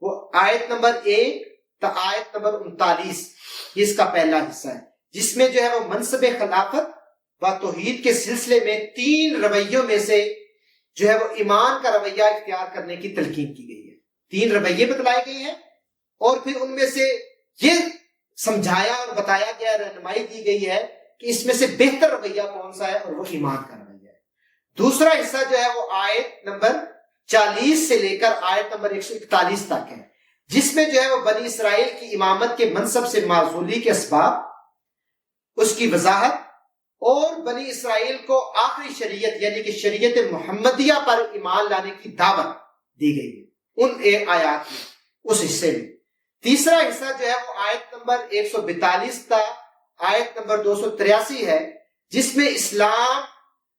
وہ آیت نمبر 1 تا آیت نمبر 39، یہ اس کا پہلا حصہ ہے، جس میں جو ہے وہ منصب خلافت و توحید کے سلسلے میں 3 رویوں میں سے جو ہے وہ ایمان کا رویہ اختیار کرنے کی تلقین کی گئی ہے۔ 3 رویے بتلائے گئے ہیں اور پھر ان میں سے یہ سمجھایا اور بتایا گیا، رہنمائی دی گئی ہے کہ اس میں سے بہتر رویہ کون سا ہے، اور وہ ایمان کا رویہ ہے۔ دوسرا حصہ جو ہے وہ آیت نمبر 40 سے لے کر آیت نمبر 141 تک ہے، جس میں جو ہے وہ بنی اسرائیل کی امامت کے منصب سے معزولی کے اسباب، اس کی وضاحت، اور بنی اسرائیل کو آخری شریعت یعنی کہ شریعت محمدیہ پر ایمان لانے کی دعوت دی گئی ہے ان آیات میں، اس حصے میں۔ تیسرا حصہ جو ہے وہ آیت نمبر 142 تا آیت نمبر 283 ہے، جس میں اسلام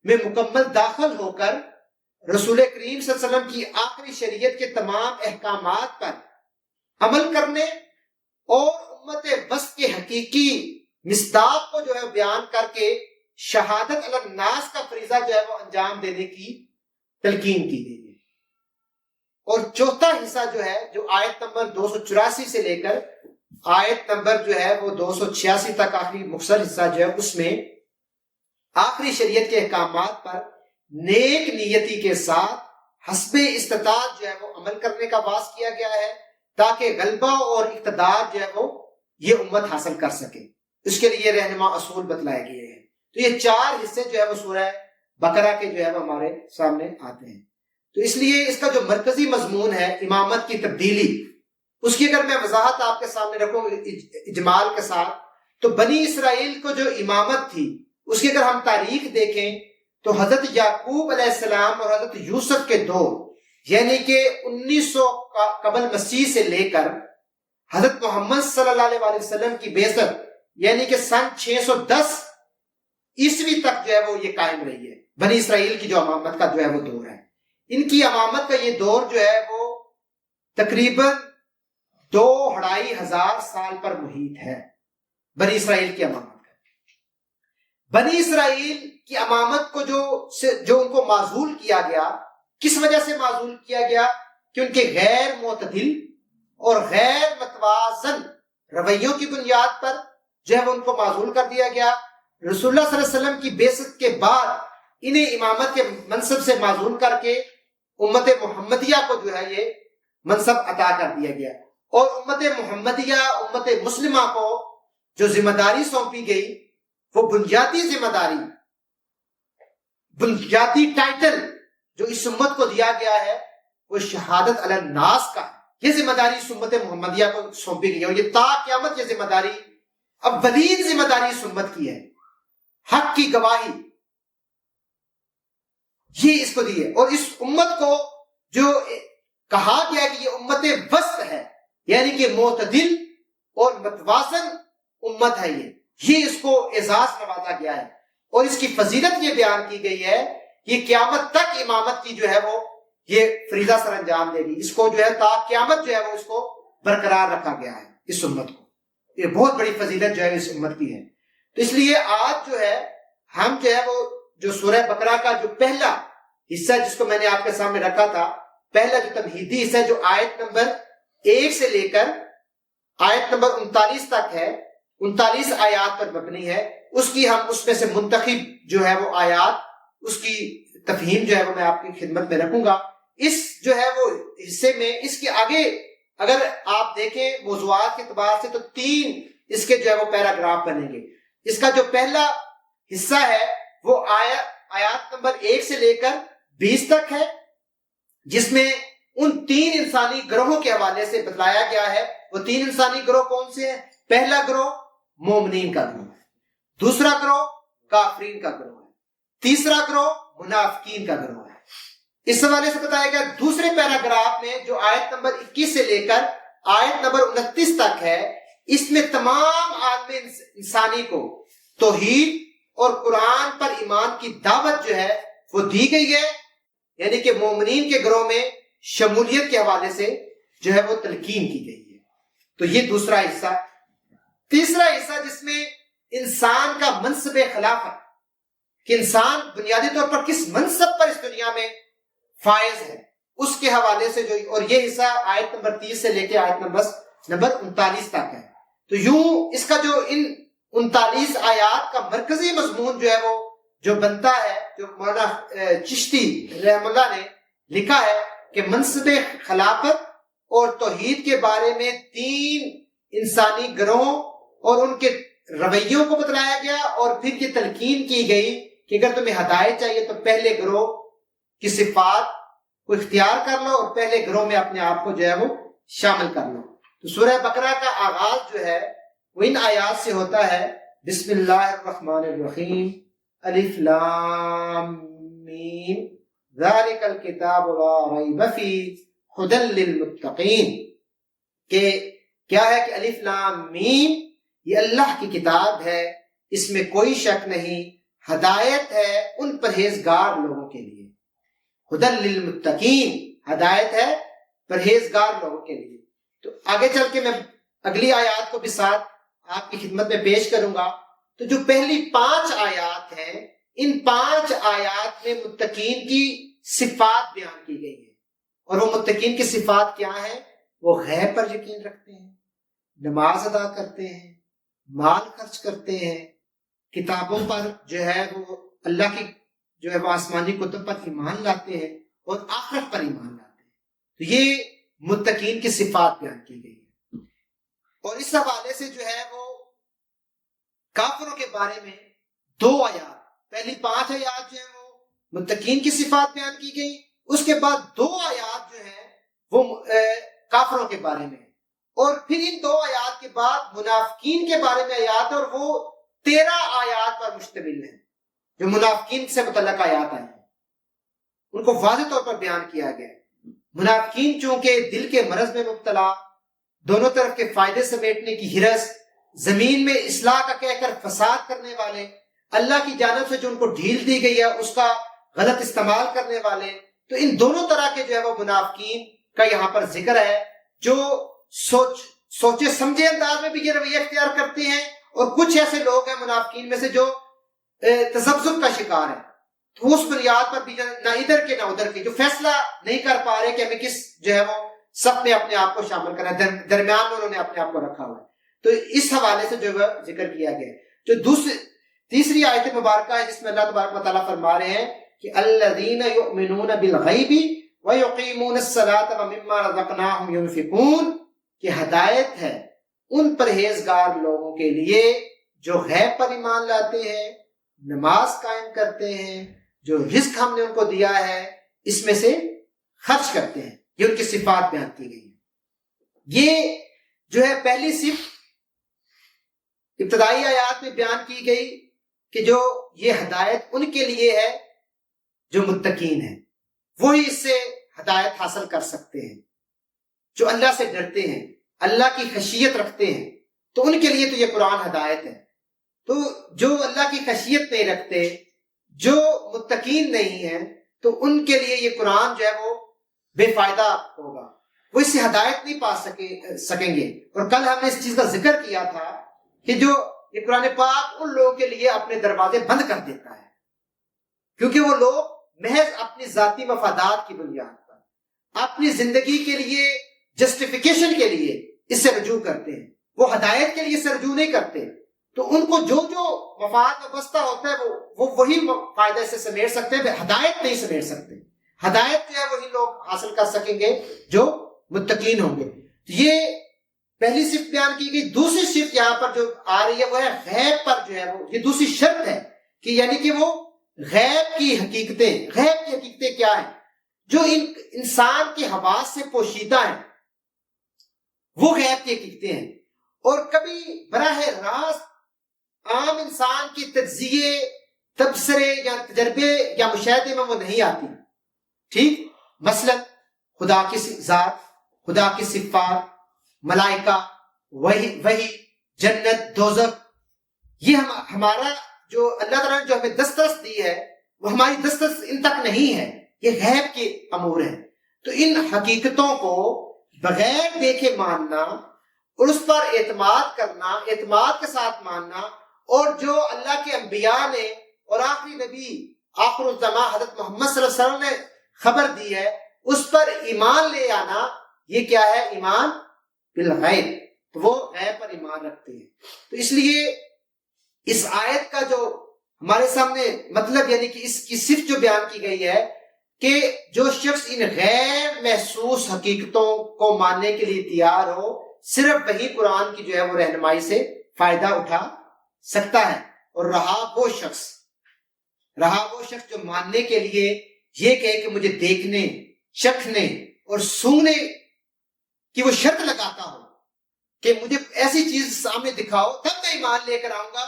میں مکمل داخل ہو کر رسول کریم صلی اللہ علیہ وسلم کی آخری شریعت کے تمام احکامات پر عمل کرنے اور امت وسط کے حقیقی مصداق کو جو ہے بیان کر کے شہادت علی الناس کا فریضہ جو ہے وہ انجام دینے کی تلقین کی گئی ہے۔ اور چوتھا حصہ جو ہے جو آیت نمبر 284 سے لے کر آیت نمبر جو ہے وہ 286 تک آخری مختصر حصہ جو ہے اس میں آخری شریعت کے احکامات پر نیک نیتی کے ساتھ حسب استطاعت جو ہے وہ عمل کرنے کا باعث کیا گیا ہے، تاکہ غلبہ اور اقتدار جو ہے وہ یہ امت حاصل کر سکے۔ اس کے لیے رہنما اصول بتلائے گئے ہیں۔ تو یہ 4 حصے جو ہے وہ سورہ بقرہ کے جو ہے وہ ہمارے سامنے آتے ہیں۔ تو اس لیے اس کا جو مرکزی مضمون ہے امامت کی تبدیلی، اس کی اگر میں وضاحت آپ کے سامنے رکھوں اجمال کے ساتھ، تو بنی اسرائیل کو جو امامت تھی اس کی اگر ہم تاریخ دیکھیں تو حضرت یعقوب علیہ السلام اور حضرت یوسف کے دور یعنی کہ 1900 قبل مسیح سے لے کر حضرت محمد صلی اللہ علیہ وسلم کی بعثت یعنی کہ سن 610 عیسوی تک جو ہے وہ یہ قائم رہی ہے۔ بنی اسرائیل کی جو امامت کا جو ہے وہ دور ہے، ان کی امامت کا یہ دور جو ہے وہ تقریباً 2500 سال پر محیط ہے۔ بنی اسرائیل کی امامت کا، بنی اسرائیل کی امامت کو جو ان کو معزول کیا گیا، کس وجہ سے معزول کیا گیا؟ کہ ان کے غیر معتدل اور غیر متوازن رویوں کی بنیاد پر جو ہے وہ ان کو معزول کر دیا گیا۔ رسول اللہ صلی اللہ علیہ وسلم کی بعثت کے بعد انہیں امامت کے منصب سے معزول کر کے امت محمدیہ کو جو ہے یہ منصب عطا کر دیا گیا، اور امت محمدیہ امت مسلمہ کو جو ذمہ داری سونپی گئی، وہ بنیادی ذمہ داری، بنیادی ٹائٹل جو اس امت کو دیا گیا ہے وہ شہادت علی الناس کا ہے۔ یہ ذمہ داری اس امت محمدیہ کو سونپی گئی ہے، اور یہ تا قیامت یہ ذمہ داری اولین ذمہ داری اس امت کی ہے۔ حق کی گواہی یہ اس کو دی ہے، اور اس امت کو جو کہا گیا کہ یہ امت وسط ہے یعنی کہ معتدل اور متوازن امت ہے، یہ اس کو اعزاز نوازا گیا ہے، اور اس کی فضیلت یہ بیان کی گئی ہے کہ قیامت تک امامت کی جو ہے وہ یہ فریضہ سر انجام دے گی، اس کو جو ہے تا قیامت جو ہے وہ اس کو برقرار رکھا گیا ہے۔ اس امت کو یہ بہت بڑی فضیلت جو ہے اس امت کی ہے۔ تو اس لیے آج جو ہے ہم جو ہے وہ جو سورہ بقرہ کا جو پہلا حصہ جس کو میں نے آپ کے سامنے رکھا تھا، پہلا جو تمہیدی حصہ جو آیت نمبر 1 سے لے کر آیت نمبر 39 تک ہے، 39 آیات پر مبنی ہے، اس کی ہم اس میں سے منتخب جو ہے وہ آیات، اس کی تفہیم جو ہے وہ میں آپ کی خدمت میں رکھوں گا۔ اس جو ہے وہ حصے میں اس کے آگے اگر آپ دیکھیں موضوعات کے اعتبار سے تو 3 اس کے جو ہے وہ پیراگراف بنیں گے۔ اس کا جو پہلا حصہ ہے وہ آیات نمبر 1 سے لے کر 20 تک ہے، جس میں ان 3 انسانی گروہوں کے حوالے سے بتلایا گیا ہے۔ وہ 3 انسانی گروہ کون سے ہیں؟ پہلا گروہ مومنین کا گروہ ہے، دوسرا گروہ کافرین کا گروہ ہے، تیسرا گروہ منافقین کا گروہ ہے۔ اس حوالے سے بتایا گیا دوسرے پیراگراف میں جو آیت نمبر 21 سے لے کر آیت نمبر 29 تک ہے اس میں تمام عالم انسانی کو توحید اور قرآن پر ایمان کی دعوت جو ہے وہ دی گئی ہے، یعنی کہ مومنین کے گروہ میں شمولیت کے حوالے سے جو ہے وہ تلقین کی گئی ہے۔ تو یہ دوسرا حصہ۔ تیسرا حصہ جس میں انسان کا منصب خلافت، کہ انسان بنیادی طور پر کس منصب پر اس دنیا میں فائز ہے، اس کے حوالے سے جو، اور یہ حصہ آیت نمبر 30 سے لے کے آیت نمبر 39 تک ہے۔ تو یوں اس کا جو ان 39 آیات کا مرکزی مضمون جو ہے وہ جو بنتا ہے، جو مولانا چشتی رحم اللہ نے لکھا ہے کہ منصب خلافت اور توحید کے بارے میں 3 انسانی گروہوں اور ان کے رویوں کو بتلایا گیا، اور پھر یہ تلقین کی گئی کہ اگر تمہیں ہدایت چاہیے تو پہلے گروہ کی صفات کو اختیار کر لو اور پہلے گروہ میں اپنے آپ کو جو ہے وہ شامل کر لو۔ تو سورہ بقرہ کا آغاز جو ہے وہ ان آیات سے ہوتا ہے، بسم اللہ الرحمن الرحیم، الف لام میم ذالک الکتاب لا ریب فیہ ھدی للمتقین، کہ کیا ہے کہ الف لام میم یہ اللہ کی کتاب ہے، اس میں کوئی شک نہیں، ہدایت ہے ان پرہیزگار لوگوں کے لیے، ھدی للمتقین، ہدایت ہے پرہیزگار لوگوں کے لیے۔ تو آگے چل کے میں اگلی آیات کو بھی ساتھ آپ کی خدمت میں پیش کروں گا۔ تو جو پہلی 5 آیات ہیں، ان 5 آیات میں متقین کی صفات بیان کی گئی ہے، اور وہ متقین کی صفات کیا ہیں؟ وہ غیب پر یقین رکھتے ہیں، نماز ادا کرتے ہیں، مال خرچ کرتے ہیں، کتابوں پر جو ہے وہ اللہ کی جو ہے وہ آسمانی کتب پر ایمان لاتے ہیں، اور آخرت پر ایمان لاتے ہیں۔ تو یہ متقین کی صفات بیان کی گئی ہے۔ اور اس حوالے سے جو ہے وہ کافروں کے بارے میں 2 آیات، پہلی 5 آیات جو ہیں وہ متقین کی صفات بیان کی گئی، اس کے بعد 2 آیات جو ہیں وہ کافروں کے بارے میں، اور پھر ان 2 آیات کے بعد منافقین کے بارے میں آیات، اور وہ 13 آیات پر مشتمل ہیں جو منافقین سے متعلق آیات ہیں، ان کو واضح طور پر بیان کیا گیا ہے۔ منافقین چونکہ دل کے مرض میں مبتلا، دونوں طرف کے فائدے سمیٹنے کی ہرس، زمین میں اصلاح کا کہہ کر فساد کرنے والے، اللہ کی جانب سے جو ان کو ڈھیل دی گئی ہے اس کا غلط استعمال کرنے والے، تو ان دونوں طرح کے جو ہے وہ منافقین کا یہاں پر ذکر ہے، جو سوچے سمجھے انداز میں بھی یہ رویہ اختیار کرتے ہیں، اور کچھ ایسے لوگ ہیں منافقین میں سے جو تذبذب کا شکار ہے، تو اس بنیاد پر بھی نہ ادھر کے نہ ادھر کے، جو فیصلہ نہیں کر پا رہے کہ ہمیں کس جو ہے وہ سب میں اپنے آپ کو شامل کرنا ہے، درمیان میں انہوں نے اپنے آپ کو رکھا ہوا ہے۔ تو اس حوالے سے جو ہے ذکر کیا گیا ہے۔ جو تیسری آیت مبارکہ ہے جس میں اللہ تبارک و تعالیٰ فرما رہے ہیں کہ الذین یؤمنون بالغیب ویقیمون الصلاۃ ومما رزقناہم ینفقون، کہ ہدایت ہے ان پرہیزگار لوگوں کے لیے جو غیب پر ایمان لاتے ہیں، نماز قائم کرتے ہیں، جو رزق ہم نے ان کو دیا ہے اس میں سے خرچ کرتے ہیں۔ یہ ان کی صفات بیان کی گئی ہے۔ یہ جو ہے پہلی صفت ابتدائی آیات میں بیان کی گئی کہ جو یہ ہدایت ان کے لیے ہے جو متقین ہیں، وہی اس سے ہدایت حاصل کر سکتے ہیں، جو اللہ سے ڈرتے ہیں، اللہ کی خشیت رکھتے ہیں، تو ان کے لیے تو یہ قرآن ہدایت ہے۔ تو جو اللہ کی خشیت نہیں رکھتے، جو متقین نہیں ہیں، تو ان کے لیے یہ قرآن جو ہے وہ بے فائدہ ہوگا، وہ اس سے ہدایت نہیں پا سکیں گے۔ اور کل ہم نے اس چیز کا ذکر کیا تھا کہ جو یہ قرآن پاک ان لوگوں کے لیے اپنے دروازے بند کر دیتا ہے، کیونکہ وہ لوگ محض اپنی ذاتی مفادات کی بنیاد پر، اپنی زندگی کے لیے جسٹیفیکیشن کے لیے اس سے رجوع کرتے ہیں، وہ ہدایت کے لیے اس سے رجوع نہیں کرتے۔ تو ان کو جو مفاد وابستہ ہوتا ہے وہ وہی فائدہ سے سمیٹ سکتے ہیں، ہدایت نہیں سمیٹ سکتے۔ ہدایت جو ہے وہی لوگ حاصل کر سکیں گے جو متقین ہوں گے۔ یہ پہلی صفت بیان کی گئی۔ دوسری صفت یہاں پر جو آ رہی ہے وہ ہے غیب پر جو ہے وہ، یہ دوسری شرط ہے کہ یعنی کہ وہ غیب کی حقیقتیں کیا ہیں جو انسان کے حواس سے پوشیدہ ہیں، وہ غیب کی حقیقتیں ہیں، اور کبھی براہ راست عام انسان کی تجزیے، تبصرے یا تجربے یا مشاہدے میں وہ نہیں آتی۔ ٹھیک، مثلا خدا کی ذات، خدا کی صفات، ملائکہ، وہی جنت دوزخ، یہ ہمارا جو اللہ تعالیٰ نے جو ہمیں دسترس دی ہے وہ ہماری دسترس ان تک نہیں ہے، یہ غیب کے امور ہیں۔ تو ان حقیقتوں کو بغیر دیکھے ماننا اور اس پر اعتماد کرنا، اعتماد کے ساتھ ماننا، اور جو اللہ کے انبیاء نے اور آخری نبی آخر الزمان حضرت محمد صلی اللہ علیہ وسلم نے خبر دی ہے اس پر ایمان لے آنا، یہ کیا ہے؟ ایمان بالغیب، تو وہ غیب پر ایمان رکھتے ہیں۔ تو اس لیے اس آیت کا جو ہمارے سامنے مطلب یعنی کہ اس کی صفت جو بیان کی گئی ہے کہ جو شخص ان غیر محسوس حقیقتوں کو ماننے کے لیے تیار ہو، صرف وہی قرآن کی جو ہے وہ رہنمائی سے فائدہ اٹھا سکتا ہے۔ اور رہا وہ شخص جو ماننے کے لیے یہ کہے کہ مجھے دیکھنے، چکھنے اور سونگنے کی وہ شرط لگاتا ہو کہ مجھے ایسی چیز سامنے دکھاؤ تب میں ایمان لے کر آؤں گا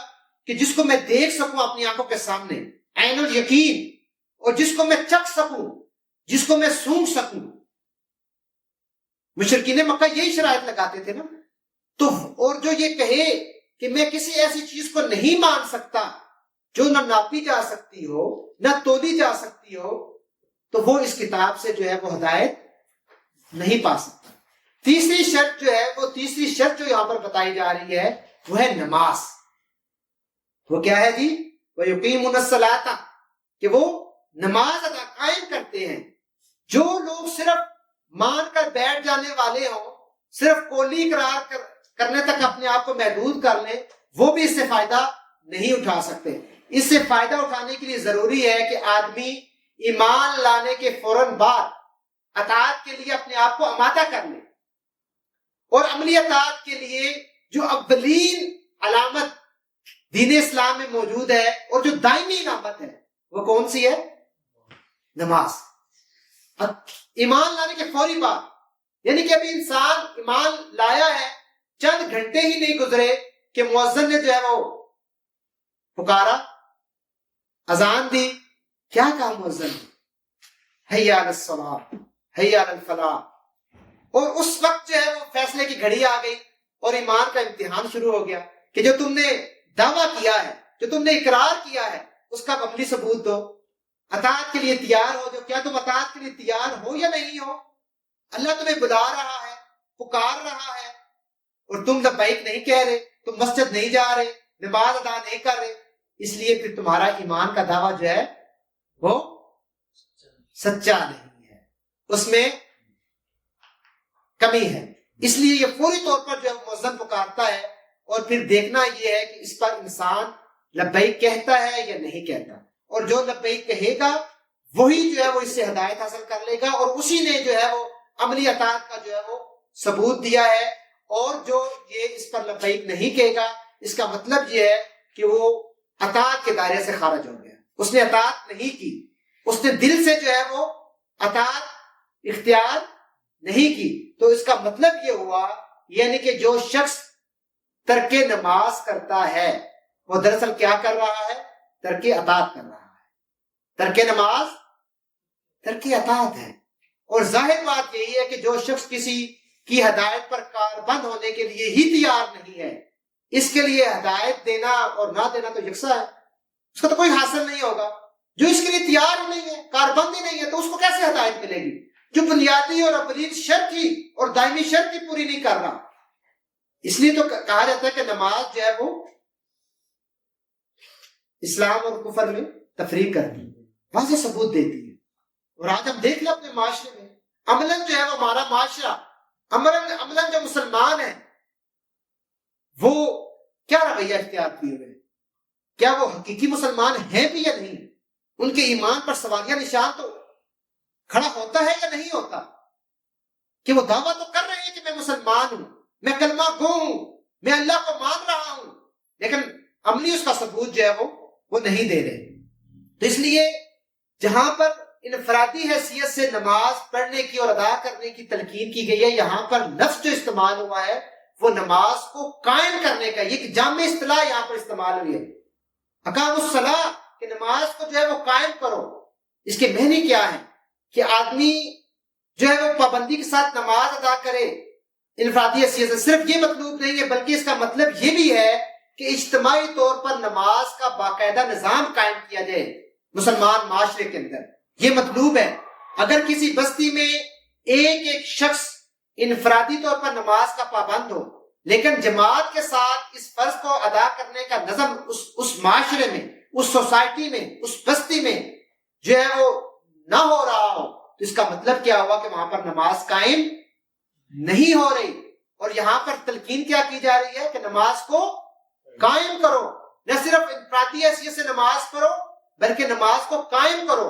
کہ جس کو میں دیکھ سکوں اپنی آنکھوں کے سامنے، عین الیقین، اور جس کو میں چکھ سکوں، جس کو میں سونگ سکوں۔ مشرکین مکہ یہی شرائط لگاتے تھے نا۔ تو اور جو یہ کہے کہ میں کسی ایسی چیز کو نہیں مان سکتا جو نہ ناپی جا سکتی ہو نہ تولی جا سکتی ہو، تو وہ اس کتاب سے جو ہے وہ ہدایت نہیں پا سکتا۔ تیسری شرط جو یہاں پر بتائی جا رہی ہے وہ ہے نماز۔ وہ کیا ہے جی؟ وَيُقِيمُونَ الصَّلَاةَ، کہ وہ نماز ادا قائم کرتے ہیں۔ جو لوگ صرف مان کر بیٹھ جانے والے ہوں، صرف قولی اقرار کرنے تک اپنے آپ کو محدود کر لیں، وہ بھی اس سے فائدہ نہیں اٹھا سکتے۔ اس سے فائدہ اٹھانے کے لیے ضروری ہے کہ آدمی ایمان لانے کے فوراً بعد اطاعت کے لیے اپنے آپ کو آمادہ کر لے، اور عملی اطاعت کے لیے جو اولین علامت دین اسلام میں موجود ہے اور جو دائمی علامت ہے وہ کون سی ہے؟ نماز۔ ایمان لانے کے فوری بعد، یعنی کہ ابھی انسان ایمان لایا ہے، چند گھنٹے ہی نہیں گزرے کہ مؤذن نے جو ہے وہ پکارا، اذان دی، کیا کہا مؤذن نے؟ حی علی الصلاۃ، حی علی الفلاح۔ اور اس وقت جو ہے وہ فیصلے کی گھڑی آ گئی اور ایمان کا امتحان شروع ہو گیا کہ جو تم نے دعویٰ کیا ہے، جو تم نے اقرار کیا ہے، اس کا عملی ثبوت دو۔ اطاعت کے لیے تیار ہو جو، کیا تم اطاعت کے لیے تیار ہو یا نہیں ہو؟ اللہ تمہیں بلا رہا ہے، پکار رہا ہے، اور تم لبیک نہیں کہہ رہے، تم مسجد نہیں جا رہے، نماز ادا نہیں کر رہے، اس لیے پھر تمہارا ایمان کا دعویٰ جو ہے وہ سچا نہیں ہے، اس میں کمی ہے۔ اس لیے یہ پوری طور پر جو ہے مؤذن پکارتا ہے، اور پھر دیکھنا یہ ہے کہ اس پر انسان لبیک کہتا ہے یا نہیں کہتا، اور جو لبیک کہے گا وہی جو ہے وہ اس سے ہدایت حاصل کر لے گا، اور اسی نے جو ہے وہ عملی اطاعت کا جو ہے وہ ثبوت دیا ہے۔ اور جو یہ اس پر لبیک نہیں کہے گا، اس کا مطلب یہ ہے کہ وہ اطاعت کے دائرے سے خارج ہو گیا، اس نے اطاعت نہیں کی، اس نے دل سے جو ہے وہ اطاعت اختیار نہیں کی۔ تو اس کا مطلب یہ ہوا یعنی کہ جو شخص ترک نماز کرتا ہے وہ دراصل کیا کر رہا ہے؟ ترک اطاعت کر رہا ہے۔ ترک نماز ترک اطاعت ہے، اور ظاہر بات یہی ہے کہ جو شخص کسی کی ہدایت پر کاربند ہونے کے لیے ہی تیار نہیں ہے، اس کے لیے ہدایت دینا اور نہ دینا تو یکساں ہے، اس کا تو کوئی حاصل نہیں ہوگا۔ جو اس کے لیے تیار ہی نہیں ہے، کاربند ہی نہیں ہے، تو اس کو کیسے ہدایت ملے گی؟ جو بنیادی اور اولین شرط ہی اور دائمی شرط ہی پوری نہیں کر رہا۔ اس لیے تو کہا جاتا ہے کہ نماز جو ہے وہ اسلام اور کفر میں تفریق کرتی ہے، واضح ثبوت دیتی ہے۔ اور آج ہم دیکھ لیں اپنے معاشرے میں عملاً جو ہے وہ ہمارا معاشرہ، عملاً جو مسلمان ہیں وہ کیا رویہ اختیار کیے ہوئے ہیں؟ کیا وہ حقیقی مسلمان ہیں بھی یا نہیں؟ ان کے ایمان پر سوالیہ نشان تو کھڑا ہوتا ہے یا نہیں ہوتا؟ کہ وہ دعویٰ تو کر رہے ہیں کہ میں مسلمان ہوں، میں کلمہ گو ہوں، میں اللہ کو مان رہا ہوں، لیکن عملی اس کا ثبوت جو ہے وہ نہیں دے رہے۔ تو اس لیے جہاں پر انفرادی حیثیت سے نماز پڑھنے کی اور ادا کرنے کی تلقین کی گئی ہے، یہاں پر لفظ جو استعمال ہوا ہے وہ نماز کو قائم کرنے کا، یہ جامع اصطلاح یہاں پر استعمال ہوئی ہے، اقام الصلاۃ، کہ نماز کو جو ہے وہ قائم کرو۔ اس کے معنی کیا ہے؟ کہ آدمی جو ہے وہ پابندی کے ساتھ نماز ادا کرے، انفرادی حیثیت سے صرف یہ مطلوب نہیں ہے، بلکہ اس کا مطلب یہ بھی ہے کہ اجتماعی طور پر نماز کا باقاعدہ نظام قائم کیا جائے مسلمان معاشرے کے اندر، یہ مطلوب ہے۔ اگر کسی بستی میں ایک ایک شخص انفرادی طور پر نماز کا پابند ہو، لیکن جماعت کے ساتھ اس فرض کو ادا کرنے کا نظم اس معاشرے میں، اس سوسائٹی میں، اس بستی میں جو ہے وہ نہ ہو رہا ہو، تو اس کا مطلب کیا ہوا کہ وہاں پر نماز قائم نہیں ہو رہی۔ اور یہاں پر تلقین کیا کی جا رہی ہے کہ نماز کو قائم کرو، نہ صرف انفرادی حیثیت سے نماز پڑھو بلکہ نماز کو قائم کرو۔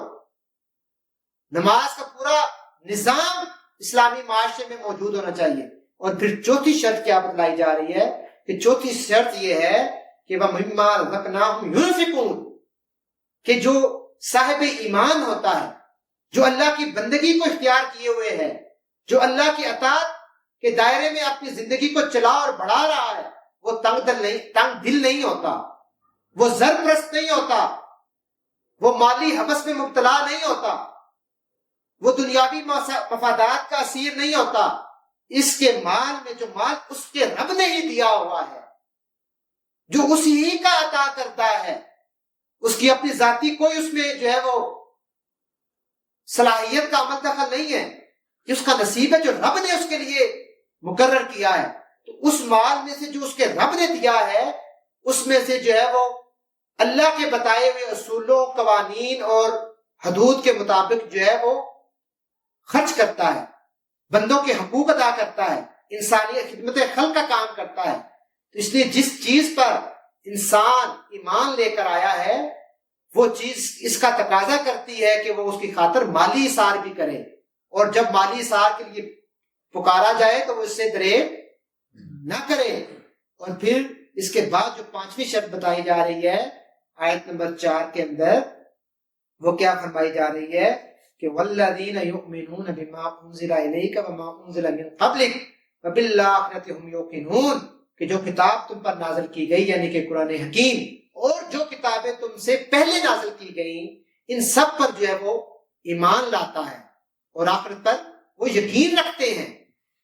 نماز کا پورا نظام اسلامی معاشرے میں موجود ہونا چاہیے۔ اور پھر چوتھی شرط کیا بتلائی جا رہی ہے کہ چوتھی شرط یہ ہے کہ وَمِمَّا رَزَقْنَاهُمْ يُنْفِقُونَ، کہ جو صاحب ایمان ہوتا ہے، جو اللہ کی بندگی کو اختیار کیے ہوئے ہے، جو اللہ کی اطاعت کے دائرے میں اپنی زندگی کو چلا اور بڑھا رہا ہے، وہ تنگ دل نہیں ہوتا، وہ زر پرست نہیں ہوتا، وہ مالی حوث میں مبتلا نہیں ہوتا، وہ دنیاوی مفادات کا اسیر نہیں ہوتا۔ اس کے مال میں جو مال اس کے رب نے ہی دیا ہوا ہے، جو اسی ہی کا عطا کرتا ہے، اس کی اپنی ذاتی کوئی اس میں جو ہے وہ صلاحیت کا عمل دخل نہیں ہے، کہ اس کا نصیب ہے جو رب نے اس کے لیے مقرر کیا ہے۔ تو اس مال میں سے جو اس کے رب نے دیا ہے، اس میں سے جو ہے وہ اللہ کے بتائے ہوئے اصولوں، قوانین اور حدود کے مطابق جو ہے وہ خرچ کرتا ہے، بندوں کے حقوق ادا کرتا ہے، انسانی خدمت خلق کا کام کرتا ہے۔ تو اس لیے جس چیز پر انسان ایمان لے کر آیا ہے، وہ چیز اس کا تقاضا کرتی ہے کہ وہ اس کی خاطر مالی اثار بھی کرے، اور جب مالی اثار کے لیے پکارا جائے تو وہ اس سے دریغ نہ کرے۔ اور پھر اس کے بعد جو پانچویں شرط بتائی جا رہی ہے آیت نمبر 4 کے اندر، وہ کیا فرمائی جا رہی ہے کہ وَالَّذِينَ يُؤْمِنُونَ بِمَا أُنزِلَ إِلَيْكَ وَمَا أُنزِلَ مِن قَبْلِكَ وَبِالْآخِرَةِ هُمْ يُوقِنُونَ، کہ جو کتاب تم پر نازل کی گئی یعنی کہ قرآن حکیم، اور جو کتابیں تم سے پہلے نازل کی گئیں، ان سب پر جو ہے وہ ایمان لاتا ہے اور آخرت پر وہ یقین رکھتے ہیں۔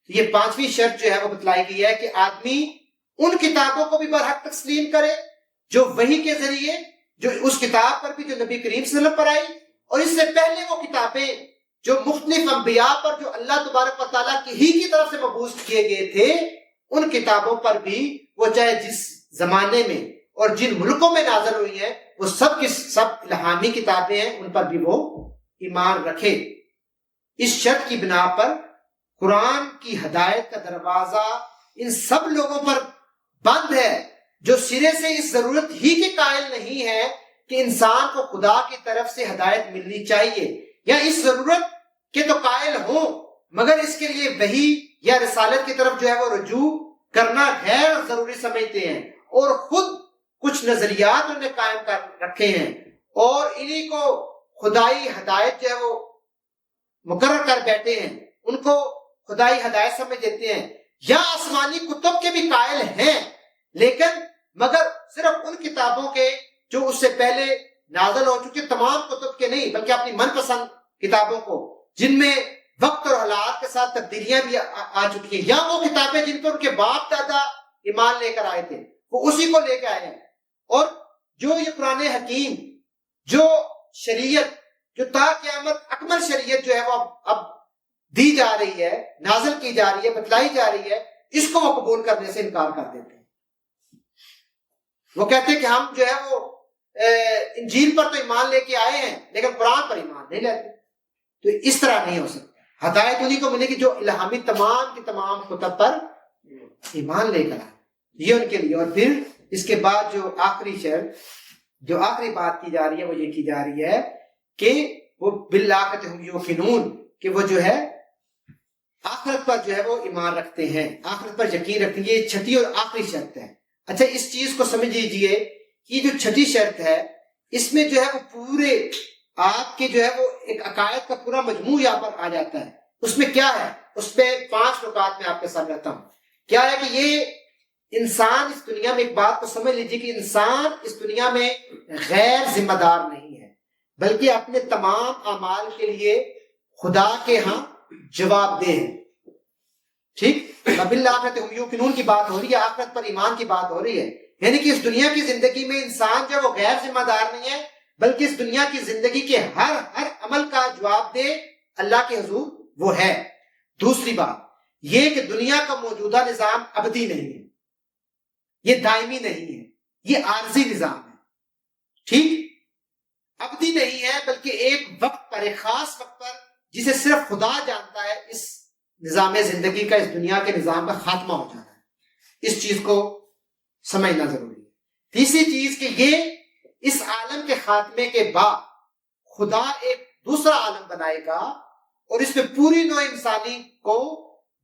یہ پانچویں شرط جو ہے وہ بتلائی گئی ہے کہ آدمی ان کتابوں کو بھی برحق تسلیم کرے جو وحی کے ذریعے، جو اس کتاب پر بھی جو نبی کریم صلی اللہ علیہ وسلم پر آئی، اور اس سے پہلے وہ کتابیں جو مختلف انبیاء پر جو اللہ تبارک و تعالیٰ کی طرف سے مبعوث کیے گئے تھے، ان کتابوں پر بھی وہ چاہے جس زمانے میں اور جن ملکوں میں نازل ہوئی ہیں، وہ سب کی سب الہامی کتابیں ہیں، ان پر بھی وہ ایمان رکھے۔ اس شرط کی بنا پر قرآن کی ہدایت کا دروازہ ان سب لوگوں پر بند ہے جو سرے سے اس ضرورت ہی کے قائل نہیں ہے کہ انسان کو خدا کی طرف سے ہدایت ملنی چاہیے، یا اس ضرورت کے تو قائل ہوں مگر اس کے لیے وحی یا رسالت کی طرف جو ہے وہ رجوع کرنا غیر ضروری سمجھتے ہیں، اور خود کچھ نظریات انہوں نے قائم کر رکھے ہیں اور انہی کو خدائی ہدایت جو ہے وہ مقرر کر بیٹھے ہیں، ان کو خدائی ہدایت سمجھ دیتے ہیں، یا آسمانی کتب کے بھی قائل ہیں، لیکن مگر صرف ان کتابوں کے جو اس سے پہلے نازل ہو چکے تمام کتب کے نہیں، بلکہ اپنی من پسند کتابوں کو جن میں وقت اور حالات کے ساتھ تبدیلیاں بھی آ چکی ہیں، یا وہ کتابیں جن پر ان کے باپ دادا ایمان لے کر آئے تھے وہ اسی کو لے کے آئے ہیں۔ اور جو یہ قرآن حکیم، جو شریعت جو تا قیامت اکمل شریعت جو ہے وہ اب دی جا رہی ہے، نازل کی جا رہی ہے، بتلائی جا رہی ہے، اس کو وہ قبول کرنے سے انکار کر دیتے ہیں۔ وہ کہتے ہیں کہ ہم جو ہے وہ انجیل پر تو ایمان لے کے آئے ہیں لیکن قرآن پر ایمان نہیں لیتے۔ تو اس طرح نہیں ہو سکتا، ہدایت انہیں کو ملے گی جو الہامی تمام کی تمام کتب پر ایمان لے کر آئے، یہ ان کے لیے۔ اور پھر اس کے بعد جو آخری شرط، جو آخری بات کی جا رہی ہے وہ یہ کی جا رہی ہے کہ وہ بالآخرۃ ہم یوقنون، کہ وہ جو ہے آخرت پر جو ہے وہ ایمان رکھتے ہیں، آخرت پر یقین رکھتے ہیں۔ یہ چھٹی اور آخری شرط ہے۔ اچھا، اس چیز کو سمجھ لیجئے کہ جو چھٹی شرط ہے اس میں جو ہے وہ پورے آپ کے جو ہے وہ ایک عقائد کا پورا مجموع یہاں پر آ جاتا ہے۔ اس میں کیا ہے، اس پہ 5 نکات میں آپ کے ساتھ رہتا ہوں۔ کیا ہے کہ یہ انسان اس دنیا میں، ایک بات کو سمجھ لیجئے کہ انسان اس دنیا میں غیر ذمہ دار نہیں ہے، بلکہ اپنے تمام اعمال کے لیے خدا کے ہاں جواب دہ ہے۔ ٹھیک، وبالآخرۃ هم یوقنون کی بات ہو رہی ہے، آخرت پر ایمان کی بات ہو رہی ہے. یعنی کہ اس دنیا کی زندگی میں انسان جو وہ غیر ذمہ دار نہیں ہے، بلکہ اس دنیا کی زندگی کے ہر عمل کا جواب دے اللہ کے حضور وہ ہے. دوسری بات یہ کہ دنیا کا موجودہ نظام ابدی نہیں ہے، یہ دائمی نہیں ہے، یہ عارضی نظام ہے. ٹھیک، ابدی نہیں ہے بلکہ ایک وقت پر، ایک خاص وقت پر جسے صرف خدا جانتا ہے، اس نظام زندگی کا، اس دنیا کے نظام کا خاتمہ ہو جانا ہے. اس چیز کو سمجھنا ضروری ہے. تیسری چیز کہ یہ اس عالم کے خاتمے کے بعد خدا ایک دوسرا عالم بنائے گا اور اس میں پوری نوع انسانی کو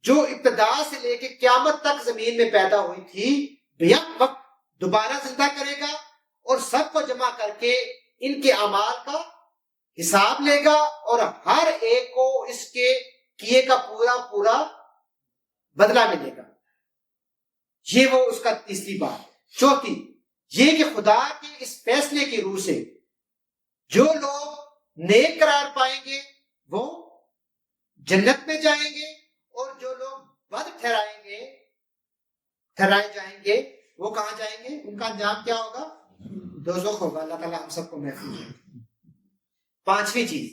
جو ابتدا سے لے کے قیامت تک زمین میں پیدا ہوئی تھی بیک وقت دوبارہ زندہ کرے گا اور سب کو جمع کر کے ان کے اعمال کا حساب لے گا اور ہر ایک کو اس کے کیے کا پورا بدلہ ملے گا. یہ وہ اس کا تیسری بات. چوتھی یہ کہ خدا کے اس فیصلے کی روح سے جو لوگ نیک قرار پائیں گے وہ جنت میں جائیں گے اور جو لوگ بد ٹھہرائے جائیں گے وہ کہاں جائیں گے؟ ان کا انجام کیا ہوگا؟ دوزخ ہوگا. اللہ تعالیٰ ہم سب کو محفوظ رکھے. پانچویں چیز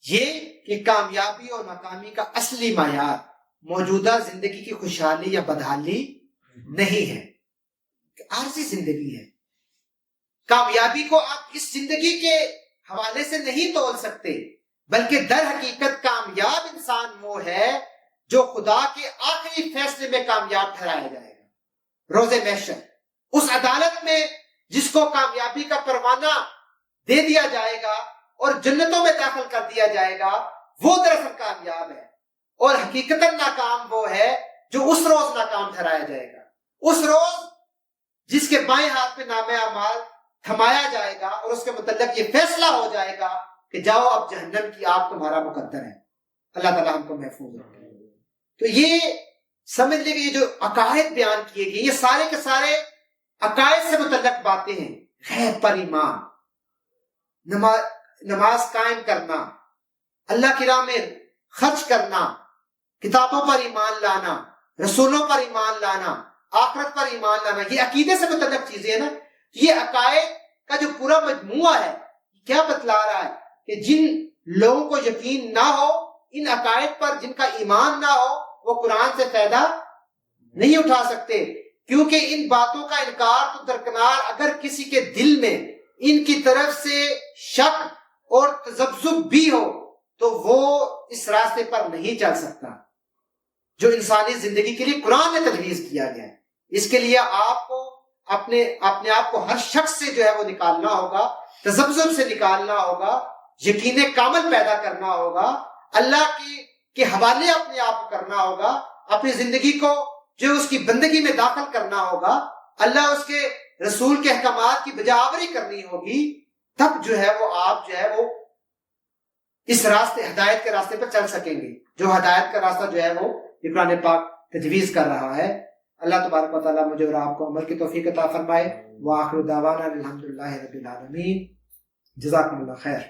یہ کہ کامیابی اور ناکامی کا اصلی معیار موجودہ زندگی کی خوشحالی یا بدحالی نہیں ہے، عارضی زندگی ہے. کامیابی کو آپ اس زندگی کے حوالے سے نہیں تول سکتے، بلکہ در حقیقت کامیاب انسان وہ ہے جو خدا کے آخری فیصلے میں کامیاب ٹھہرایا جائے گا روز محشر، اس عدالت میں جس کو کامیابی کا پروانہ دے دیا جائے گا اور جنتوں میں داخل کر دیا جائے گا. وہ دراصل کامیاب ہے، اور حقیقتاً ناکام وہ ہے جو اس روز ناکام ٹھہرایا جائے گا. اس روز جس کے بائیں ہاتھ پہ نامہ اعمال تھمایا جائے گا اور اس کے متعلق یہ فیصلہ ہو جائے گا کہ جاؤ اب جہنم کی آگ تمہارا مقدر ہے. اللہ تعالیٰ ہم کو محفوظ رکھے. تو یہ سمجھ لیں کہ یہ جو عقائد بیان کیے گئے یہ سارے کے سارے عقائد سے متعلق باتیں ہیں. غیب پر ایمان، نماز قائم کرنا، اللہ کی راہ میں خرچ کرنا، کتابوں پر ایمان لانا، رسولوں پر ایمان لانا، آخرت پر ایمان لانا، یہ عقیدے سے متعلق چیزیں ہیں نا. یہ عقائد کا جو پورا مجموعہ ہے کیا بتلا رہا ہے کہ جن لوگوں کو یقین نہ ہو ان عقائد پر، جن کا ایمان نہ ہو، وہ قرآن سے فائدہ نہیں اٹھا سکتے، کیونکہ ان باتوں کا انکار تو درکنار اگر کسی کے دل میں ان کی طرف سے شک اور تذبذب بھی ہو تو وہ اس راستے پر نہیں چل سکتا جو انسانی زندگی کے لیے قرآن نے تجویز کیا گیا ہے. اس کے لیے آپ کو اپنے آپ کو ہر شخص سے جو ہے وہ نکالنا ہوگا، تذبذب سے نکالنا ہوگا، یقین کامل پیدا کرنا ہوگا، اللہ کے حوالے اپنے آپ کو کرنا ہوگا، اپنی زندگی کو جو اس کی بندگی میں داخل کرنا ہوگا، اللہ اس کے رسول کے احکامات کی بجاوری کرنی ہوگی. تب جو ہے وہ آپ جو ہے وہ اس راستے، ہدایت کے راستے پر چل سکیں گے، جو ہدایت کا راستہ جو ہے وہ قرآن پاک تجویز کر رہا ہے. اللہ تبارک و تعالیٰ مجھے اور آپ کو عمل کی توفیق عطا فرمائے. وآخر دعوانا الحمدللہ رب العالمین. جزاکم اللہ خیر.